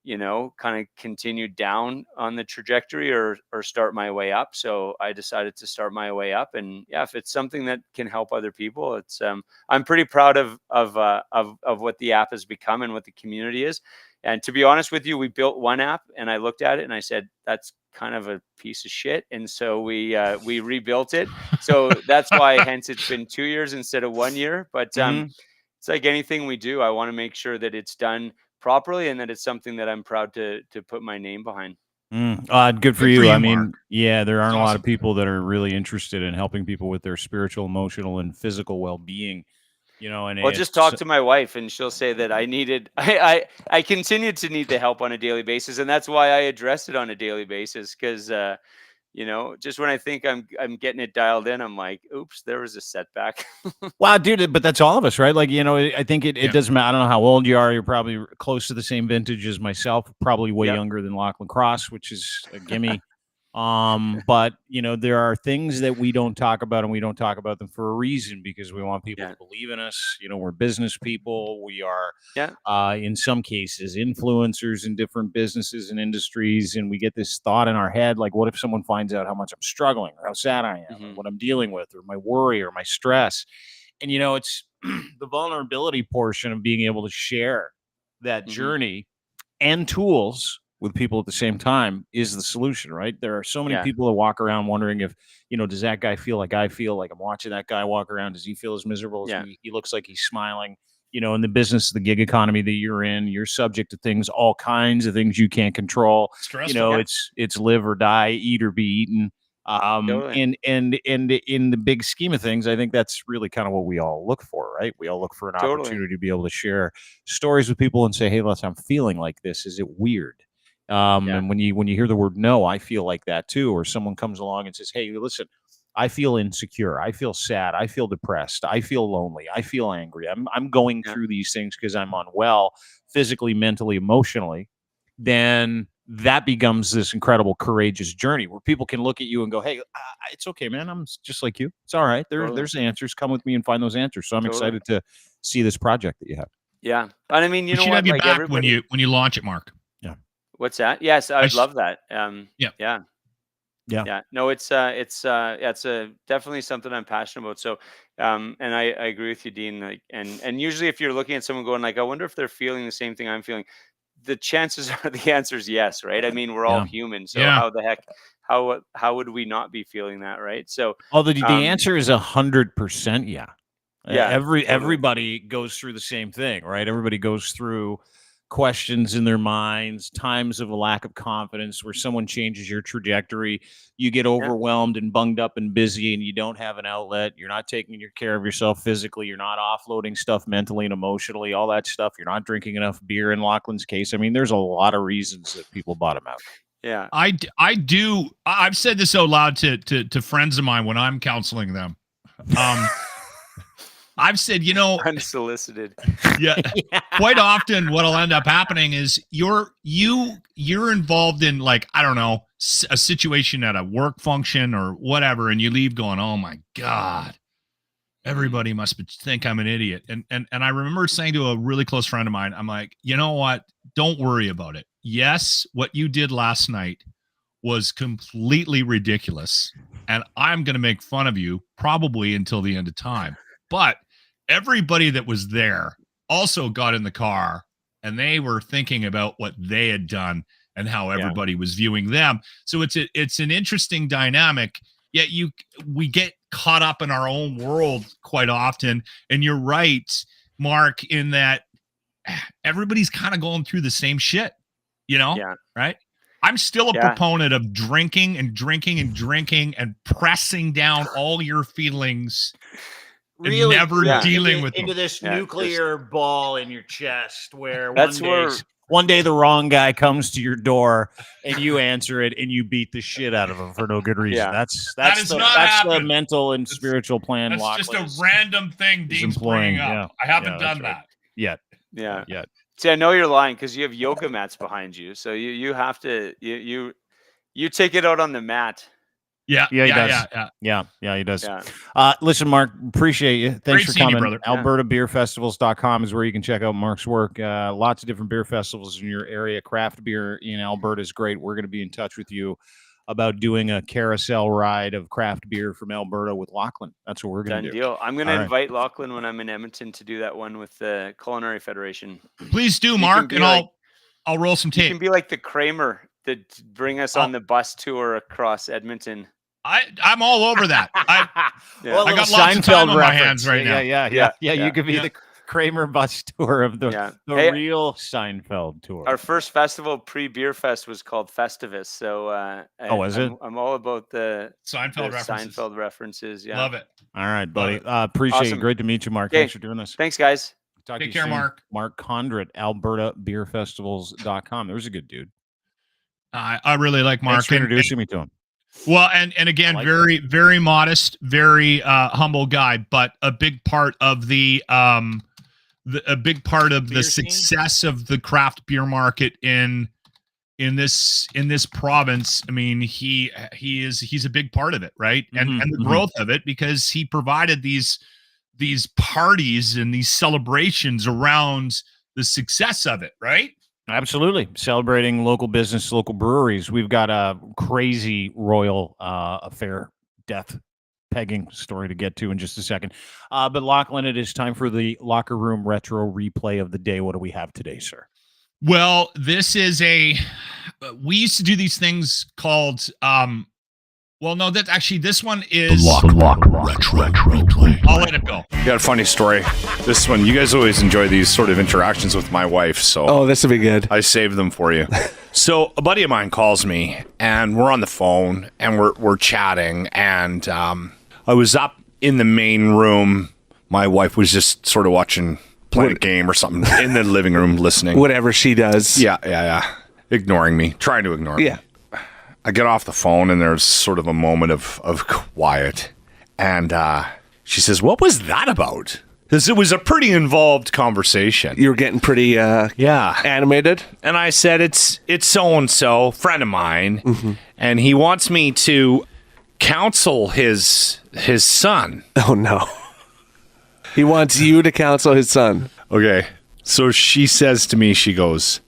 kind of continue down on the trajectory or start my way up. So I decided to start my way up. And yeah, if it's something that can help other people, it's I'm pretty proud of what the app has become and what the community is. And to be honest with you, we built one app and I looked at it and I said, that's kind of a piece of shit. And so we rebuilt it. So that's why, hence it's been 2 years instead of 1 year. But it's like anything we do, I want to make sure that it's done properly and that it's something that I'm proud to put my name behind. Good for you. I mean, Mark. yeah, there aren't That's a lot awesome. of people that are really interested in helping people with their spiritual, emotional, and physical well-being. And Well, just talk to my wife and she'll say that I continue to need the help on a daily basis. And that's why I address it on a daily basis. Cause just when I think I'm getting it dialed in, I'm like, oops, there was a setback. Wow, dude, but that's all of us, right? Like, I think it doesn't matter. I don't know how old you are. You're probably close to the same vintage as myself, probably way younger than Lachlan Cross, which is a gimme. But there are things that we don't talk about, and we don't talk about them for a reason, because we want people to believe in us. We're business people. We are, in some cases, influencers in different businesses and industries. And we get this thought in our head, like, what if someone finds out how much I'm struggling, or how sad I am, or what I'm dealing with, or my worry, or my stress? And, it's the vulnerability portion of being able to share that journey and tools with people at the same time is the solution, right? There are so many people that walk around wondering if, does that guy feel like I feel? Like, I'm watching that guy walk around. Does he feel as miserable as me? He looks like he's smiling. In the business, the gig economy that you're in, you're subject to things, all kinds of things you can't control. Stressful. It's live or die, eat or be eaten. Totally. And in the big scheme of things, I think that's really kind of what we all look for, right? We all look for an opportunity to be able to share stories with people and say, hey, listen, I'm feeling like this. Is it weird? And when you hear the word no, I feel like that too. Or someone comes along and says, hey, listen, I feel insecure. I feel sad. I feel depressed. I feel lonely. I feel angry. I'm going through these things because I'm unwell, physically, mentally, emotionally. Then that becomes this incredible, courageous journey where people can look at you and go, hey, it's okay, man. I'm just like you. It's all right. There's answers. Come with me and find those answers. So I'm excited to see this project that you have. Yeah. And I mean, we should have you back when you launch it, Mark. What's that? Yes, I'd love that. Yeah. No, it's definitely something I'm passionate about. So, and I agree with you, Dean. Like, and usually, if you're looking at someone going like, I wonder if they're feeling the same thing I'm feeling, the chances are the answer is yes, right? I mean, we're all human, so how the heck, how would we not be feeling that, right? So, the answer is 100%. Yeah. Totally. Everybody goes through the same thing, right? Everybody goes through questions in their minds, times of a lack of confidence where someone changes your trajectory, you get overwhelmed and bunged up and busy, and you don't have an outlet. You're not taking care of yourself physically. You're not offloading stuff mentally and emotionally, all that stuff. You're not drinking enough beer in Lachlan's case. I mean, there's a lot of reasons that people bottom out. Yeah, I do. I've said this out loud to friends of mine when I'm counseling them. I've said, unsolicited. Yeah. Quite often what'll end up happening is you're involved in, like, I don't know, a situation at a work function or whatever, and you leave going, oh my God, Everybody must think I'm an idiot. And I remember saying to a really close friend of mine, I'm like, you know what? Don't worry about it. Yes, what you did last night was completely ridiculous. And I'm going to make fun of you probably until the end of time. But everybody that was there also got in the car and they were thinking about what they had done and how everybody was viewing them. So it's an interesting dynamic. Yet we get caught up in our own world quite often. And you're right, Mark, in that everybody's kind of going through the same shit, right? I'm still a proponent of drinking and pressing down all your feelings. Really, and never dealing with into them. This nuclear ball in your chest where one day the wrong guy comes to your door and you answer it and you beat the shit out of him for no good reason. Yeah. That's the mental and spiritual plan. That's just a random thing Dean's bringing up. Yeah. I haven't done that yet. Yeah. See, I know you're lying because you have yoga mats behind you, so you have to you take it out on the mat. Yeah, he does. Yeah, he does. Listen, Mark, appreciate you. Thanks for coming. Brother. AlbertaBeerFestivals.com is where you can check out Mark's work. Lots of different beer festivals in your area. Craft beer in Alberta is great. We're going to be in touch with you about doing a carousel ride of craft beer from Alberta with Lochlin. That's what we're going to do. Deal. I'm going to invite Lochlin when I'm in Edmonton to do that one with the Culinary Federation. Please do, Mark, and I'll roll some tape. You can be like the Kramer that bring us on the bus tour across Edmonton. I'm all over that. I got lots of time on my hands right now. Yeah. You could be the Kramer bus tour of the real Seinfeld tour. Our first festival pre-Beer Fest was called Festivus. So I'm all about the Seinfeld references. Yeah. Love it. All right, buddy. Appreciate it. Great to meet you, Mark. Thanks for doing this. Thanks, guys. Take care, Mark. Mark Kondrat, AlbertaBeerFestivals.com. There's a good dude. I really like Mark. Thanks for introducing me to him. Well, and again, very, very modest, very humble guy, but a big part of the success of the craft beer market in this province. I mean, he's a big part of it, right? And the growth of it, because he provided these parties and these celebrations around the success of it, right? Absolutely. Celebrating local business, local breweries. We've got a crazy royal affair death pegging story to get to in just a second. But Lochlin, it is time for the Locker Room Retro Replay of the day. What do we have today, sir? Well, this is we used to do these things called, this one is the Locker Retro Replay. I'll let it go. Got a funny story. This one, you guys always enjoy these sort of interactions with my wife, so this will be good. I saved them for you. So a buddy of mine calls me, and we're on the phone, and we're chatting, and I was up in the main room. My wife was just sort of playing a game or something in the living room, listening. Whatever she does. Yeah. Ignoring me, trying to ignore me. Yeah. I get off the phone, and there's sort of a moment of quiet, and she says, "What was that about?" Because it was a pretty involved conversation. You were getting pretty animated. And I said, it's so-and-so, friend of mine, and he wants me to counsel his son. Oh, no. He wants you to counsel his son. Okay. So she says to me, she goes,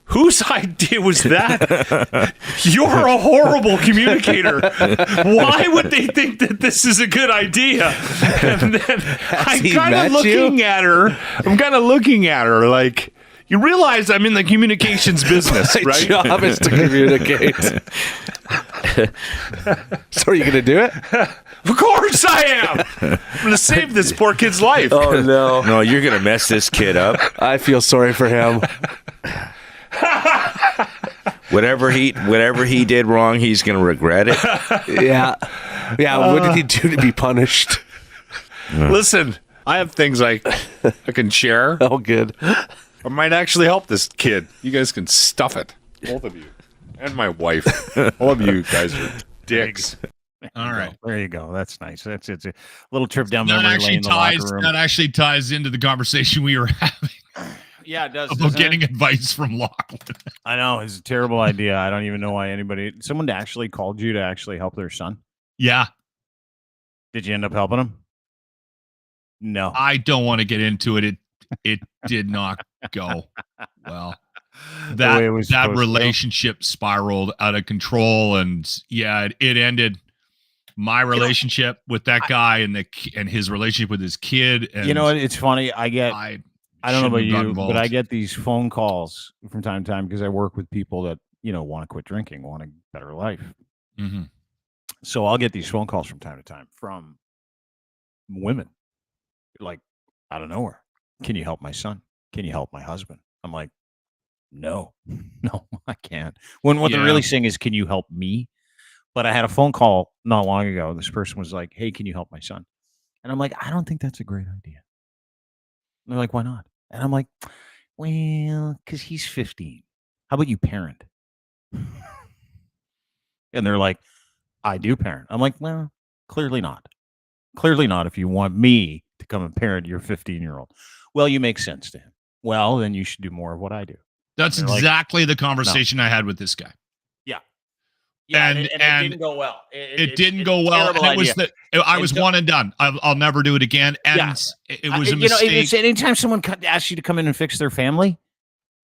"Whose idea was that? You're a horrible communicator. Why would they think that this is a good idea?" And then I'm kind of looking at her like, you realize I'm in the communications business, My right? job is to communicate. So are you going to do it? Of course I am. I'm going to save this poor kid's life. Oh, no. No, you're going to mess this kid up. I feel sorry for him. Whatever he did wrong, he's going to regret it. Yeah. What did he do to be punished? Listen, I have things I can share. Oh, good. I might actually help this kid. You guys can stuff it, both of you, and my wife. All of you guys are dicks. All right, there you go. That's nice. It's a little trip down memory lane in the locker room. That actually ties into the conversation we were having. Yeah, it does. About getting advice from Lochlin. I know. It's a terrible idea. I don't even know why someone actually called you to actually help their son. Yeah. Did you end up helping him? No. I don't want to get into it. It did not go well. way it was That supposed to go. relationship spiraled out of control, and yeah, it ended my relationship with that guy and his relationship with his kid. And you know what? It's funny. I don't know about shouldn't have got you, but involved. I get these phone calls from time to time because I work with people that, want to quit drinking, want a better life. Mhm. So I'll get these phone calls from time to time from women, like out of nowhere. Can you help my son? Can you help my husband? I'm like, no, no, I can't. When what they're Yeah. really saying is, can you help me? But I had a phone call not long ago. This person was like, hey, can you help my son? And I'm like, I don't think that's a great idea. And they're like, why not? And I'm like, well, because he's 15. How about you parent? And they're like, I do parent. I'm like, well, clearly not. Clearly not if you want me to come and parent your 15-year-old. Well, you make sense to him. Well, then you should do more of what I do. That's They're like, exactly the conversation I had with this guy. Yeah, And- it and didn't go well. It didn't go well. And it was I was one and done. I'll never do it again. And Yeah. it was a mistake. It's anytime someone asks you to come in and fix their family,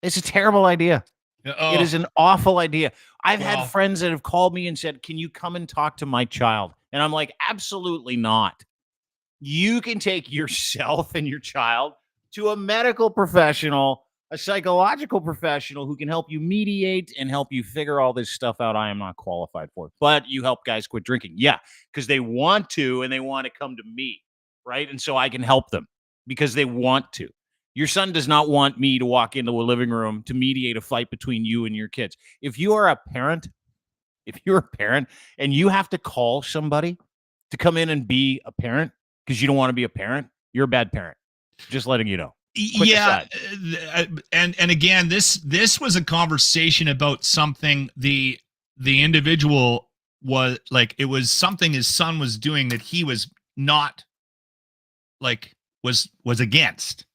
it's a terrible idea. It is an awful idea. I've had friends that have called me and said, can you come and talk to my child? And I'm like, absolutely not. You can take yourself and your child to a medical professional, a psychological professional who can help you mediate and help you figure all this stuff out. I am not qualified for it, but you help guys quit drinking. Yeah, because they want to and they want to come to me, right? And so I can help them because they want to. Your son does not want me to walk into a living room to mediate a fight between you and your kids. If you're a parent and you have to call somebody to come in and be a parent because you don't want to be a parent, you're a bad parent. Just letting you know. Quick aside. And again, this was a conversation about something the individual was like, it was something his son was doing that he was not like was against,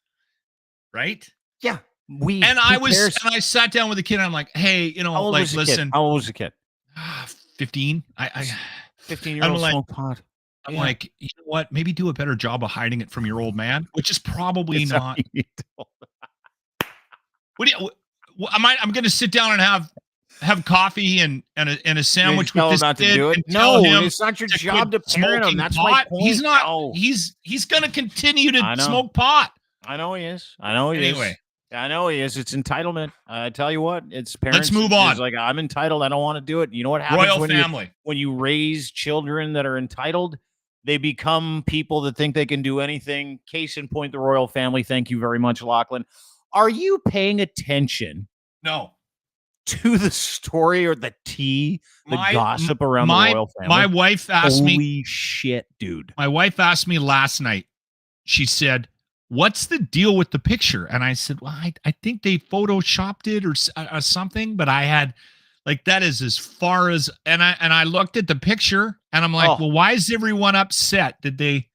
right? Yeah. I sat down with the kid and I'm like, hey, like, listen, How old was the kid? 15. 15-year-old like- smoke pot. I'm like, you know what? Maybe do a better job of hiding it from your old man, which is probably It's not. how you do it. I'm going to sit down and have coffee and a sandwich tell with him this not to kid do it? and tell him it's not your to job to quit parent him. smoking That's pot. my point. He's not. No. He's going to continue I to know. smoke pot. I know he is. I know he Anyway. is. I know he is. It's entitlement. I tell you what, it's parents. Let's move on. It's like, I'm entitled. I don't want to do it. You know what happens Royal family. when you raise children that are entitled? They become people that think they can do anything. Case in point, the royal family. Thank you very much, Lochlin. Are you paying attention No. to the story or the tea, the My- gossip around the royal family? My wife asked Holy me. shit, dude. My wife asked me last night. She said, what's the deal with the picture? And I said, well, I think they photoshopped it or something, but I had like, that is as far as, and I looked at the picture and I'm like, well, why is everyone upset? Did they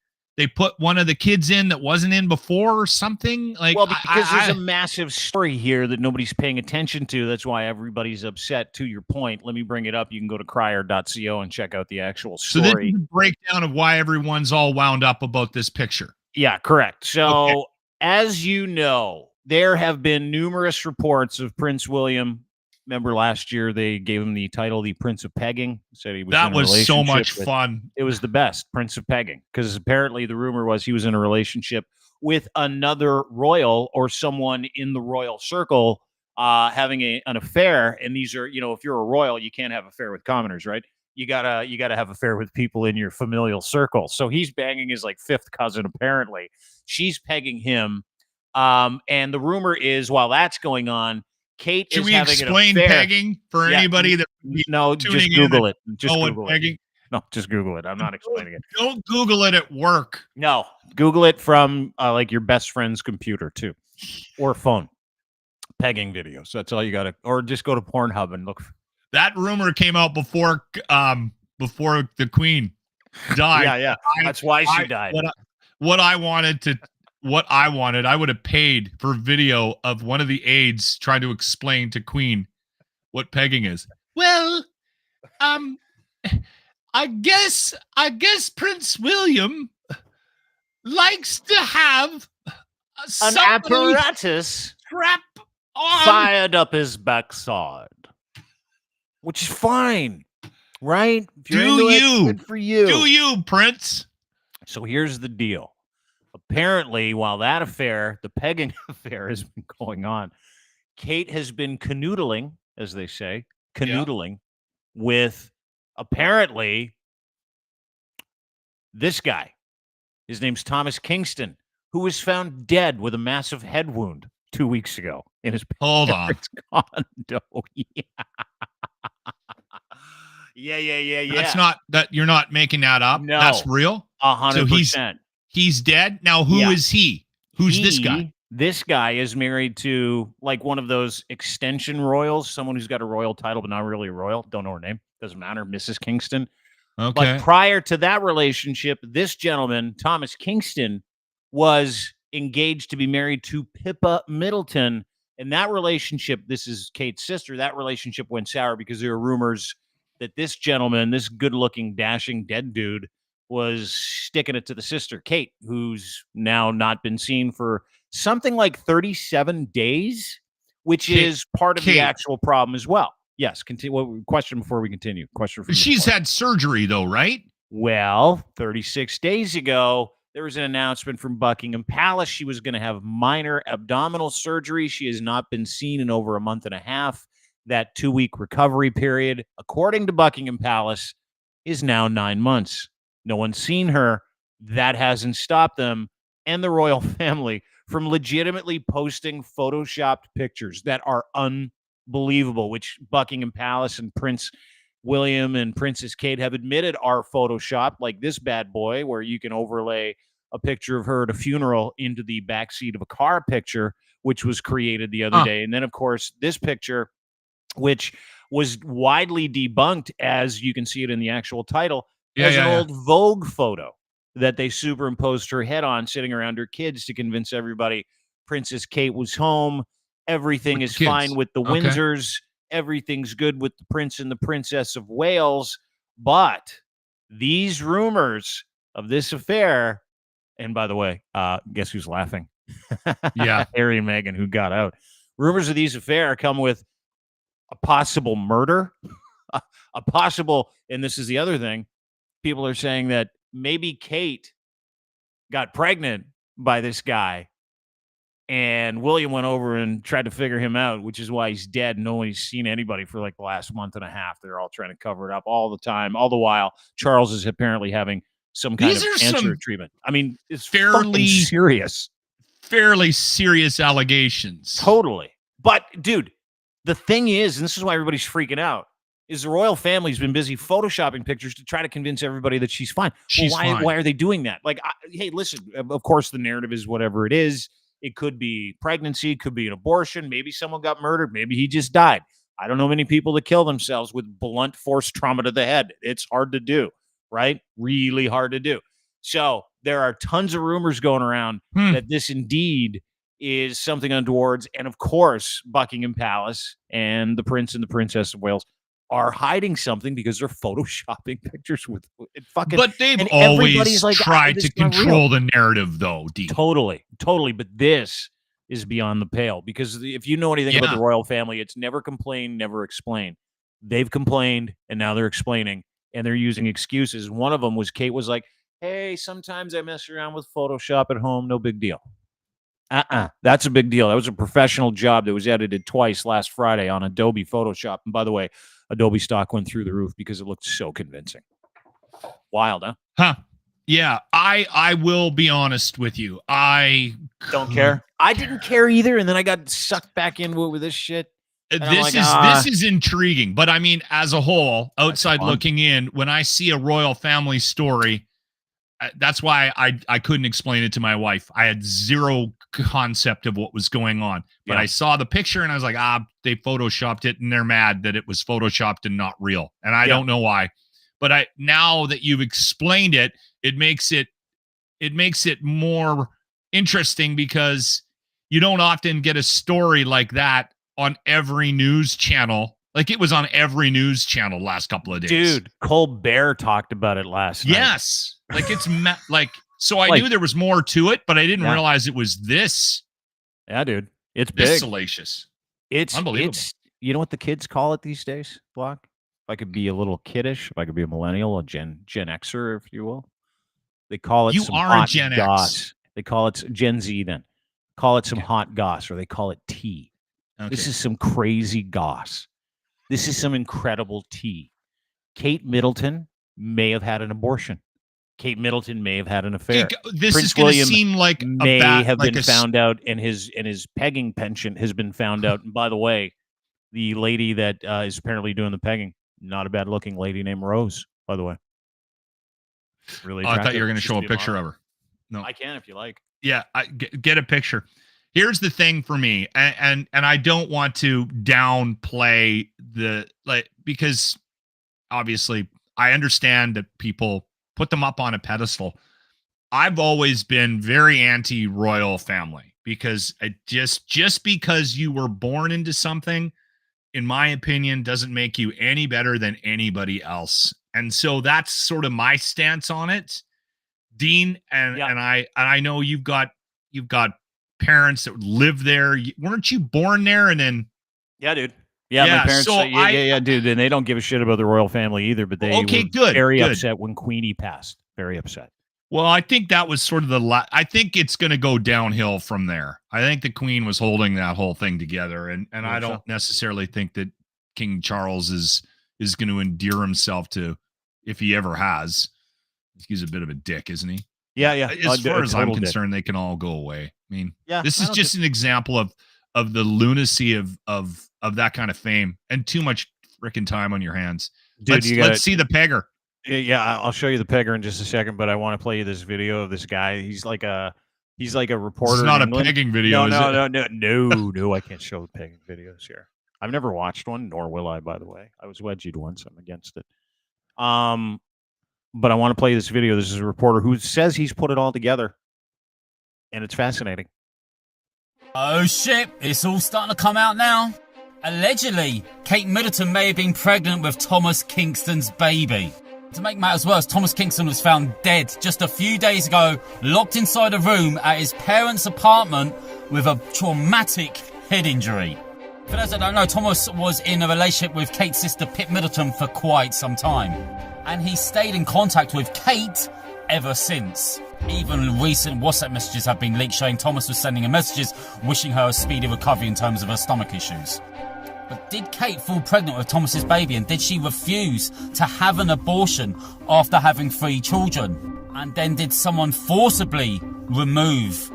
put one of the kids in that wasn't in before or something? Like, Well, because there's a massive story here that nobody's paying attention to. That's why everybody's upset. To your point, let me bring it up. You can go to crier.co and check out the actual so this story. is a breakdown of why everyone's all wound up about this picture. Yeah, correct. So, Okay. as you know, there have been numerous reports of Prince William. Remember last year they gave him the title, the Prince of Pegging. Said he was That in a was so much relationship with- fun. It was the best, Prince of Pegging, because apparently the rumor was he was in a relationship with another royal or someone in the royal circle having an affair. And these are, if you're a royal, you can't have an affair with commoners, right? You gotta have an affair with people in your familial circle. So he's banging his like fifth cousin, apparently. She's pegging him. And the rumor is while that's going on, Kate Should is we having explain an affair. pegging for Yeah, anybody that No, tuning just in Google and it. Just know Google it. pegging? No, just Google it. I'm not explaining it. Don't Google it at work. No, Google it from like your best friend's computer too, or phone. Pegging videos. That's all you got to, or just go to Pornhub and look. That rumor came out before the Queen died. Yeah. That's why she died. What I wanted, I would have paid for video of one of the aides trying to explain to Queen what pegging is. Well, I guess Prince William likes to have An somebody apparatus strap on. fired up his backside, which is fine, right? If you're Do into it, you? good for you. Do you, Prince? So here's the deal. Apparently, while that affair, the pegging affair, has been going on, Kate has been canoodling, as they say, with apparently this guy. His name's Thomas Kingston, who was found dead with a massive head wound 2 weeks ago in his Hold on. condo. Yeah. That's not that you're not making that up. No. That's real. 100%. He's dead. Now, who is he? Who's this guy? This guy is married to like one of those extension royals, someone who's got a royal title, but not really a royal. Don't know her name. Doesn't matter. Mrs. Kingston. Okay. But prior to that relationship, this gentleman, Thomas Kingston, was engaged to be married to Pippa Middleton. And that relationship, this is Kate's sister, that relationship went sour because there were rumors that this gentleman, this good-looking, dashing, dead dude, was sticking it to the sister, Kate, who's now not been seen for something like 37 days, which is part of the actual problem as well. Yes. Continue. Question before we continue. Question from She's had surgery, though, right? Well, 36 days ago, there was an announcement from Buckingham Palace. She was going to have minor abdominal surgery. She has not been seen in over a month and a half. That 2-week recovery period, according to Buckingham Palace, is now 9 months. No one's seen her. That hasn't stopped them and the royal family from legitimately posting photoshopped pictures that are unbelievable, which Buckingham Palace and Prince William and Princess Kate have admitted are photoshopped, like this bad boy, where you can overlay a picture of her at a funeral into the backseat of a car picture, which was created the other day. And then, of course, this picture, which was widely debunked, as you can see it in the actual title, as an old Vogue photo that they superimposed her head on, sitting around her kids to convince everybody Princess Kate was home. Everything is fine with the Windsors. Everything's good with the Prince and the Princess of Wales. But these rumors of this affair, and by the way, guess who's laughing? Harry and Meghan, who got out. Rumors of these affair come with a possible murder, a possible, and this is the other thing, people are saying that maybe Kate got pregnant by this guy and William went over and tried to figure him out, which is why he's dead. No one's seen anybody for like the last month and a half. They're all trying to cover it up all the time. All the while, Charles is apparently having some kind of cancer treatment. I mean, it's fairly serious. Fairly serious allegations. Totally. But, dude, the thing is, and this is why everybody's freaking out, is the royal family's been busy photoshopping pictures to try to convince everybody that she's fine. Why are they doing that? Like, hey, listen, of course the narrative is whatever it is. It could be pregnancy, could be an abortion. Maybe someone got murdered. Maybe he just died. I don't know many people that kill themselves with blunt force trauma to the head. It's hard to do, right? Really hard to do. So there are tons of rumors going around that this indeed is something untoward. And of course, Buckingham Palace and the Prince and the Princess of Wales are hiding something because they're photoshopping pictures with it fucking. But they've always tried to control the narrative, though. D. Totally. But this is beyond the pale, because if you know anything about the royal family, it's never complain, never explain. They've complained, and now they're explaining, and they're using excuses. One of them was Kate was like, "Hey, sometimes I mess around with Photoshop at home. No big deal." That's a big deal. That was a professional job that was edited twice last Friday on Adobe Photoshop. And by the way, Adobe stock went through the roof because it looked so convincing. Wild, huh? Yeah, I will be honest with you. I don't care. I didn't care either, and then I got sucked back into it with this shit. This is intriguing, but I mean, as a whole, outside looking in, when I see a royal family story, that's why I couldn't explain it to my wife. I had zero concept of what was going on, but I saw the picture and I was like, they photoshopped it and they're mad that it was photoshopped and not real. And I don't know why, but now that you've explained it, it makes it more interesting, because you don't often get a story like that on every news channel. Like it was on every news channel last couple of days. Dude, Colbert talked about it last night. Yes. Like it's like So I knew there was more to it, but I didn't realize it was this. Yeah, dude. It's this big. salacious. It's unbelievable. You know what the kids call it these days, Block? If I could be a little kiddish, if I could be a millennial, a Gen Xer, if you will. They call it You some are hot a Gen goss. X. They call it Gen Z then. Call it some hot goss, or they call it tea. Okay. This is some crazy goss. This is some incredible tea. Kate Middleton may have had an abortion. Kate Middleton may have had an affair. This Prince is going to William seem like may have like been found out, and his pegging penchant has been found out. And by the way, the lady that is apparently doing the pegging, not a bad looking lady named Rose, by the way. Really, I thought you were going to show a picture of her. No, I can if you like. Yeah, get a picture. Here's the thing for me, and I don't want to downplay because obviously I understand that people put them up on a pedestal. I've always been very anti-royal family because just because you were born into something, in my opinion, doesn't make you any better than anybody else. And so that's sort of my stance on it, Dean. And I know you've got parents that live there. Weren't you born there? And then yeah, dude. Yeah, my parents. So dude. And they don't give a shit about the royal family either. But they were very upset when Queenie passed. Very upset. Well, I think that was sort of I think it's going to go downhill from there. I think the Queen was holding that whole thing together, and I don't necessarily think that King Charles is going to endear himself to, if he ever has. He's a bit of a dick, isn't he? Yeah, yeah. As far as I'm concerned, they can all go away. I mean, this is just an example of the lunacy of that kind of fame and too much freaking time on your hands. Dude, let's see the pegger. Yeah, I'll show you the pegger in just a second, but I want to play you this video of this guy. He's like a reporter. It's not a pegging video. No, I can't show pegging videos here. I've never watched one, nor will I, by the way. I was wedgied once. I'm against it. But I want to play this video. This is a reporter who says he's put it all together, and it's fascinating. Oh shit, it's all starting to come out now. Allegedly, Kate Middleton may have been pregnant with Thomas Kingston's baby. To make matters worse, Thomas Kingston was found dead just a few days ago, locked inside a room at his parents' apartment with a traumatic head injury. For those that don't know, Thomas was in a relationship with Kate's sister Pip Middleton for quite some time. And he stayed in contact with Kate ever since. Even recent WhatsApp messages have been leaked showing Thomas was sending her messages wishing her a speedy recovery in terms of her stomach issues. But did Kate fall pregnant with Thomas's baby, and did she refuse to have an abortion after having 3 children? And then did someone forcibly remove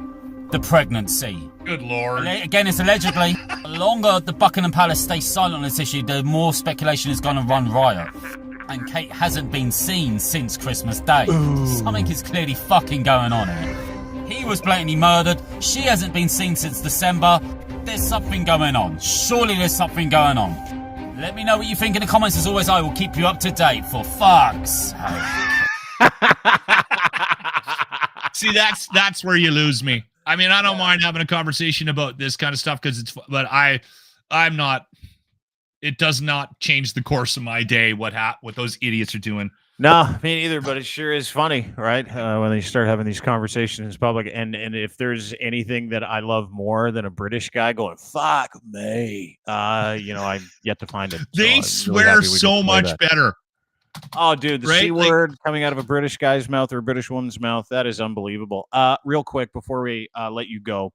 the pregnancy? Good Lord. Again, it's allegedly. The longer the Buckingham Palace stays silent on this issue, the more speculation is going to run riot. And Kate hasn't been seen since Christmas Day. Ooh. Something is clearly fucking going on here. He was blatantly murdered. She hasn't been seen since December. There's something going on. Surely there's something going on. Let me know what you think in the comments. As always, I will keep you up to date, for fuck's sake. See, that's where you lose me. I mean, I don't mind having a conversation about this kind of stuff but I'm not. It does not change the course of my day. What those idiots are doing. No, me neither. But it sure is funny, right? When they start having these conversations in public, and if there's anything that I love more than a British guy going "fuck me," I've yet to find it. They swear so much better. Oh, dude, the C word coming out of a British guy's mouth or a British woman's mouth—that is unbelievable. Real quick before we let you go.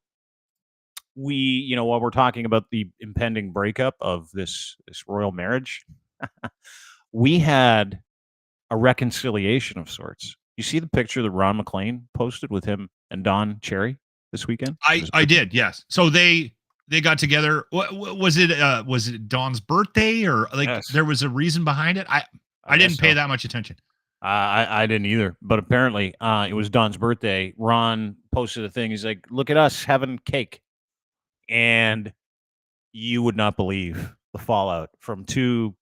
While we're talking about the impending breakup of this royal marriage, we had a reconciliation of sorts. You see the picture that Ron MacLean posted with him and Don Cherry this weekend? I did, yes. So they got together. Was it Don's birthday or there was a reason behind it? I didn't pay that much attention. I didn't either, but apparently it was Don's birthday. Ron posted a thing. He's like, "Look at us having cake." And you would not believe the fallout from 2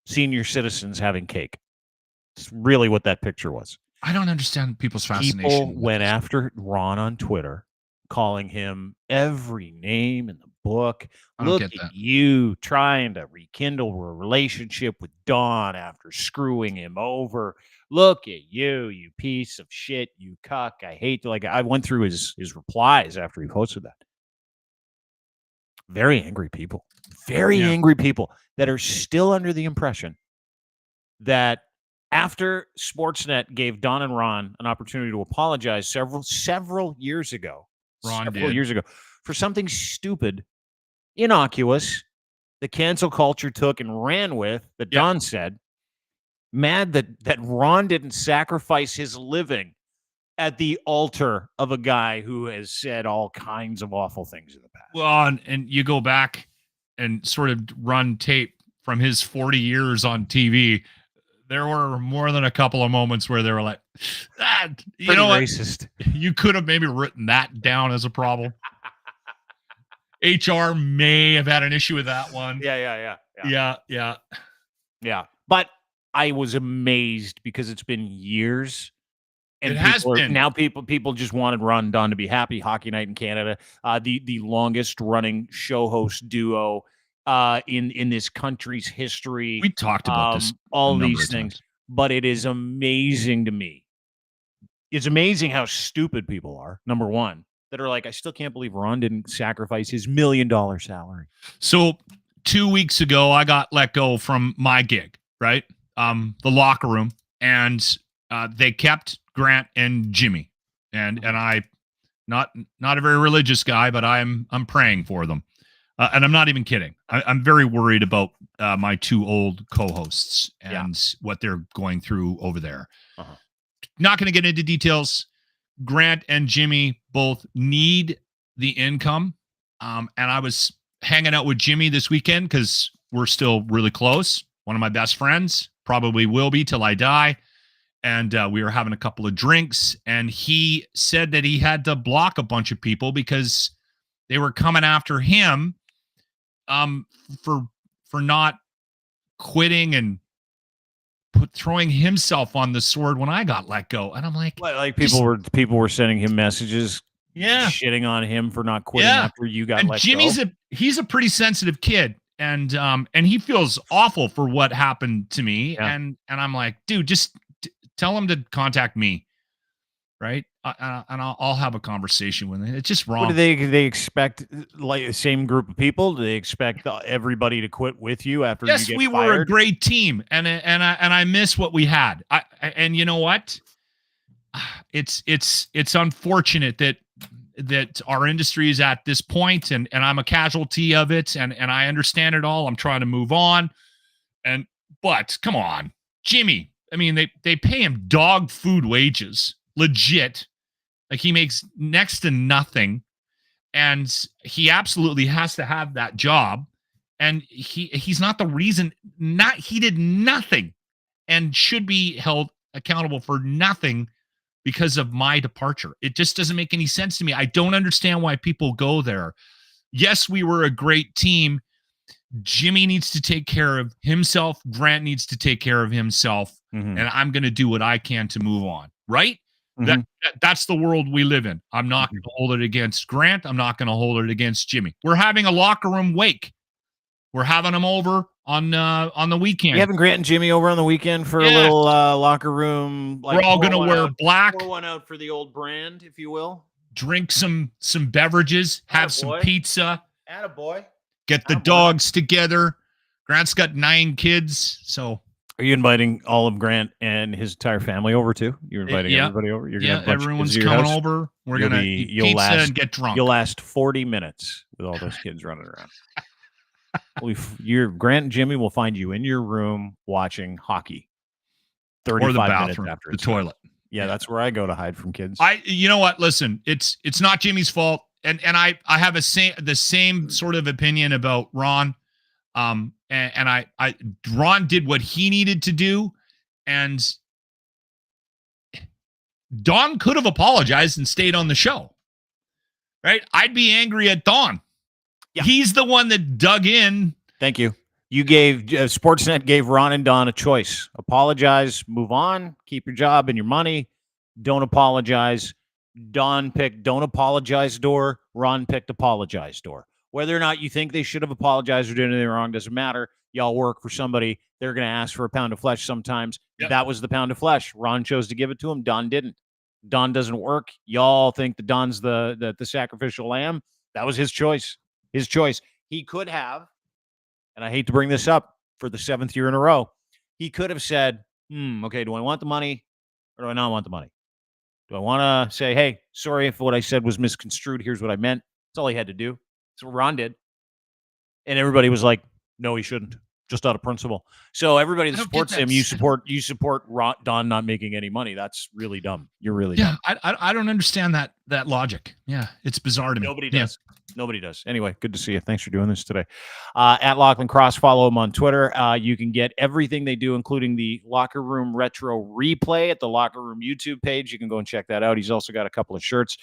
senior citizens having cake. It's really what that picture was. I don't understand people's fascination. People went after Ron on Twitter calling him every name in the book. I don't Look get at that. you trying to rekindle a relationship with Don after screwing him over. Look at you, you piece of shit, you cuck. I hate to, like, I went through his replies after he posted that. Very angry people. Very angry people that are still under the impression that after Sportsnet gave Don and Ron an opportunity to apologize several years ago, for something stupid, innocuous, the cancel culture took and ran with, that Don said, mad that Ron didn't sacrifice his living at the altar of a guy who has said all kinds of awful things in the past. Well, and you go back and sort of run tape from his 40 years on TV. There were more than a couple of moments where they were like, you know what? Racist. You could have maybe written that down as a problem. HR may have had an issue with that one. Yeah. But I was amazed because it's been years. And it has been. Now people just wanted Ron and Don to be happy. Hockey Night in Canada, the longest running show host duo in this country's history. We talked about this. All these things. But it is amazing to me. It's amazing how stupid people are, number one, that are like, I still can't believe Ron didn't sacrifice his $1 million salary. So 2 weeks ago, I got let go from my gig, right? The locker room. And they kept Grant and Jimmy. And I, not a very religious guy, but I'm praying for them. And I'm not even kidding. I'm very worried about my two old co-hosts and what they're going through over there. Not going to get into details. Grant and Jimmy both need the income. And I was hanging out with Jimmy this weekend because we're still really close. One of my best friends, probably will be till I die. And we were having a couple of drinks, and he said that he had to block a bunch of people because they were coming after him for not quitting and throwing himself on the sword when I got let go. And I'm like, people were sending him messages, shitting on him for not quitting after you got let go. He's a pretty sensitive kid, and he feels awful for what happened to me. And I'm like, dude, just tell him to contact me, right? And I'll have a conversation with him. It's just wrong. What do they expect? Like the same group of people? Do they expect everybody to quit with you after you get fired? Yes, we were a great team, and I miss what we had. And you know what? It's unfortunate that our industry is at this point, and I'm a casualty of it, and I understand it all. I'm trying to move on, but come on, Jimmy. I mean, they pay him dog food wages, legit. Like, he makes next to nothing, and he absolutely has to have that job. And he's not the reason. He did nothing, and should be held accountable for nothing because of my departure. It just doesn't make any sense to me. I don't understand why people go there. Yes, we were a great team. Jimmy needs to take care of himself. Grant needs to take care of himself. And I'm going to do what I can to move on. Right? That's the world we live in. I'm not going to hold it against Grant. I'm not going to hold it against Jimmy. We're having a locker room wake. We're having them over on the weekend. You having Grant and Jimmy over on the weekend for a little locker room? We're all going to wear black. Pour one out for the old brand, if you will. Drink some beverages. Have some pizza. Attaboy. Get the dogs together. Grant's got 9 kids, so. Are you inviting all of Grant and his entire family over too? You're inviting everybody over? You're gonna have everyone's coming over. We're going to eat pizza and get drunk. You'll last 40 minutes with all those kids running around. Your Grant and Jimmy will find you in your room watching hockey. 35 or the bathroom, minutes after the toilet. Yeah, that's where I go to hide from kids. You know what? Listen, it's not Jimmy's fault. And I have the same sort of opinion about Ron. And Ron did what he needed to do, and Don could have apologized and stayed on the show, right? I'd be angry at Don. Yeah. He's the one that dug in. Thank you. You gave Sportsnet gave Ron and Don a choice: apologize, move on, keep your job and your money. Don't apologize. Don picked don't apologize door. Ron picked apologize door. Whether or not you think they should have apologized or did anything wrong doesn't matter. Y'all work for somebody. They're going to ask for a pound of flesh sometimes. Yep. That was the pound of flesh. Ron chose to give it to him. Don didn't. Don doesn't work. Y'all think that Don's the sacrificial lamb. That was his choice. His choice. He could have, and I hate to bring this up for the 7th year in a row, he could have said, okay, do I want the money or do I not want the money? Do I want to say, hey, sorry if what I said was misconstrued. Here's what I meant. That's all he had to do. That's what Ron did. And everybody was like, no, he shouldn't. Just out of principle. So everybody that supports him, you support Don not making any money. That's really dumb. You're really dumb. I don't understand that logic. Yeah, it's bizarre to me. Nobody does. Nobody does. Anyway, good to see you. Thanks for doing this today. At Lochlin Cross, follow him on Twitter. You can get everything they do, including the Locker Room Retro Replay at the Locker Room YouTube page. You can go and check that out. He's also got a couple of shirts,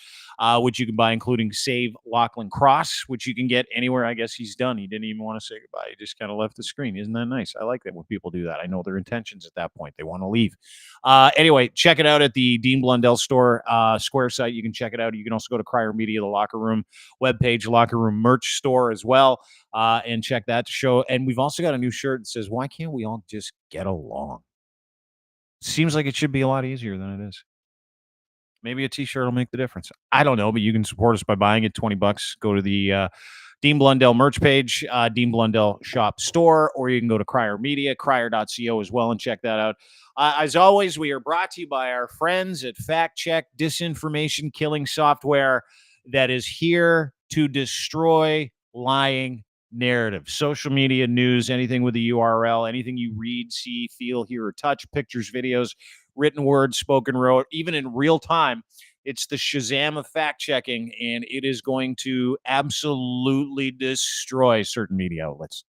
which you can buy, including Save Lochlin Cross, which you can get anywhere. I guess he's done. He didn't even want to say goodbye. He just kind of left the screen. Isn't that nice? I like that when people do that. I know their intentions at that point. They want to leave. Anyway, check it out at the Dean Blundell store Square site. You can check it out. You can also go to Crier Media, the Locker Room webpage, Locker Room merch store as well, and check that show. And we've also got a new shirt that says, why can't we all just get along? Seems like it should be a lot easier than it is. Maybe a t-shirt will make the difference. I don't know, but you can support us by buying it. $20. Go to the Dean Blundell merch page, Dean Blundell shop store, or you can go to Crier Media, crier.co as well, and check that out. As always, we are brought to you by our friends at Fact Check, disinformation killing software that is here to destroy lying narratives. Social media, news, anything with a URL, anything you read, see, feel, hear, or touch, pictures, videos, written words, spoken word, even in real time. It's the Shazam of fact checking, and it is going to absolutely destroy certain media outlets.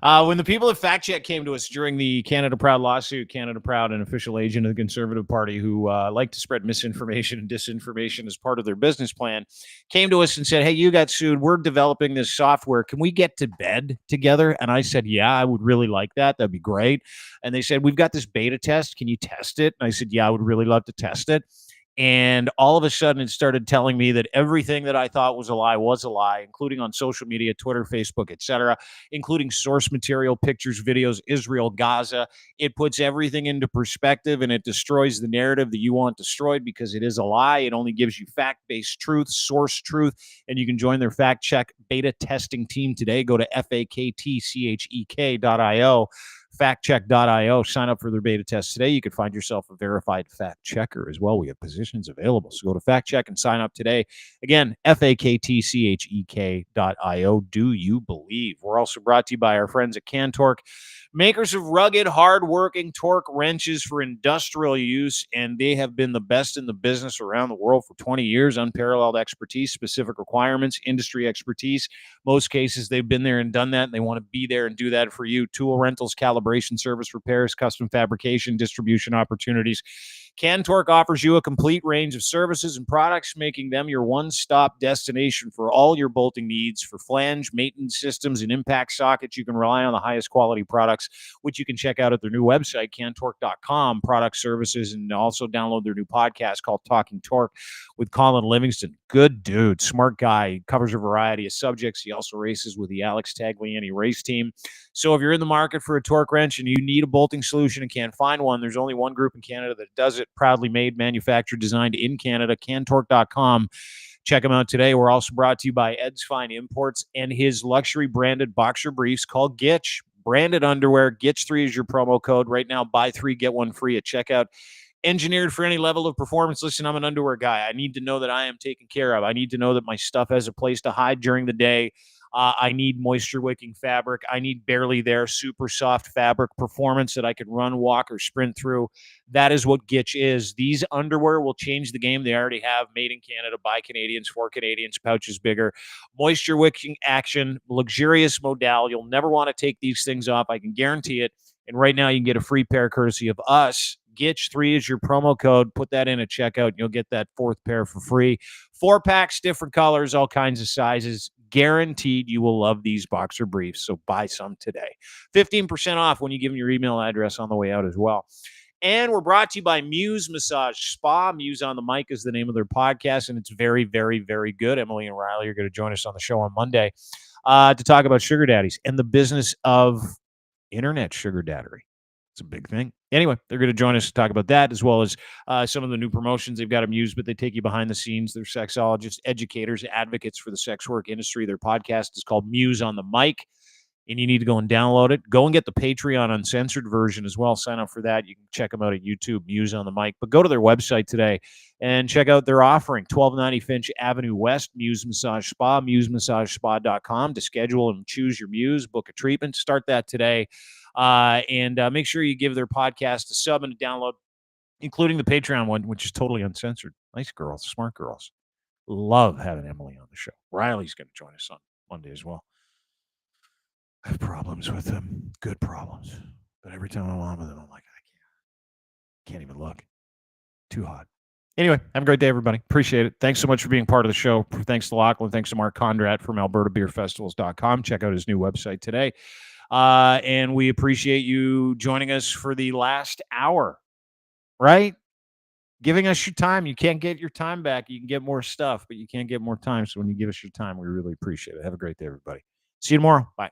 When the people at Fact Check came to us during the Canada Proud lawsuit, Canada Proud, an official agent of the Conservative Party who like to spread misinformation and disinformation as part of their business plan, came to us and said, hey, you got sued. We're developing this software. Can we get to bed together? And I said, yeah, I would really like that. That'd be great. And they said, we've got this beta test. Can you test it? And I said, yeah, I would really love to test it. And all of a sudden, it started telling me that everything that I thought was a lie, including on social media, Twitter, Facebook, etc., including source material, pictures, videos, Israel, Gaza. It puts everything into perspective, and it destroys the narrative that you want destroyed because it is a lie. It only gives you fact-based truth, source truth, and you can join their Fact Check beta testing team today. Go to faktchek.io. factcheck.io. Sign up for their beta test today. You can find yourself a verified fact checker as well. We have positions available. So go to Fact Check and sign up today. Again, faktchek.io. Do you believe? We're also brought to you by our friends at CanTorque, makers of rugged, hard-working torque wrenches for industrial use, and they have been the best in the business around the world for 20 years. Unparalleled expertise, specific requirements, industry expertise. Most cases, they've been there and done that, and they want to be there and do that for you. Tool rentals, calibration, service, repairs, custom fabrication, distribution opportunities. CanTorque offers you a complete range of services and products, making them your one-stop destination for all your bolting needs. For flange, maintenance systems, and impact sockets, you can rely on the highest quality products, which you can check out at their new website, cantorque.com, product services, and also download their new podcast called Talking Torque with Colin Livingston. Good dude, smart guy. He covers a variety of subjects. He also races with the Alex Tagliani race team. So if you're in the market for a torque wrench and you need a bolting solution and can't find one, there's only one group in Canada that does it. Proudly made, manufactured, designed in Canada, cantorque.com. Check them out today. We're also brought to you by Ed's Fine Imports and his luxury branded boxer briefs called Gitch. Branded underwear. Gitch3 is your promo code. Right now, buy 3, get 1 free at checkout. Engineered for any level of performance. Listen, I'm an underwear guy. I need to know that I am taken care of. I need to know that my stuff has a place to hide during the day. I need moisture-wicking fabric. I need barely there, super soft fabric performance that I could run, walk, or sprint through. That is what Gitch is. These underwear will change the game. They already have. Made in Canada by Canadians for Canadians. Pouches bigger. Moisture-wicking action. Luxurious modal. You'll never want to take these things off. I can guarantee it. And right now, you can get a free pair courtesy of us. Gitch3 is your promo code. Put that in at checkout, and you'll get that 4th pair for free. 4 packs, different colors, all kinds of sizes. Guaranteed you will love these boxer briefs, so buy some today. 15% off when you give them your email address on the way out as well. And we're brought to you by Muse Massage Spa. Muse on the Mic is the name of their podcast, and it's very, very, very good. Emily and Riley are going to join us on the show on Monday to talk about sugar daddies and the business of internet sugar daddery. It's a big thing. Anyway, they're going to join us to talk about that, as well as some of the new promotions they've got at Muse, but they take you behind the scenes. They're sexologists, educators, advocates for the sex work industry. Their podcast is called Muse on the Mic, and you need to go and download it. Go and get the Patreon uncensored version as well. Sign up for that. You can check them out at YouTube, Muse on the Mic. But go to their website today and check out their offering, 1290 Finch Avenue West, Muse Massage Spa, musemassagespa.com to schedule and choose your Muse, book a treatment. Start that today. And make sure you give their podcast a sub and a download, including the Patreon one, which is totally uncensored. Nice girls, smart girls. Love having Emily on the show. Riley's going to join us on Monday as well. I have problems with them, good problems. But every time I'm on with them, I'm like, I can't even look. Too hot. Anyway, have a great day, everybody. Appreciate it. Thanks so much for being part of the show. Thanks to Lochlin. Thanks to Mark Kondrat from AlbertaBeerFestivals.com. Check out his new website today. And we appreciate you joining us for the last hour, right? Giving us your time. You can't get your time back. You can get more stuff, but you can't get more time. So when you give us your time, we really appreciate it. Have a great day, everybody. See you tomorrow. Bye.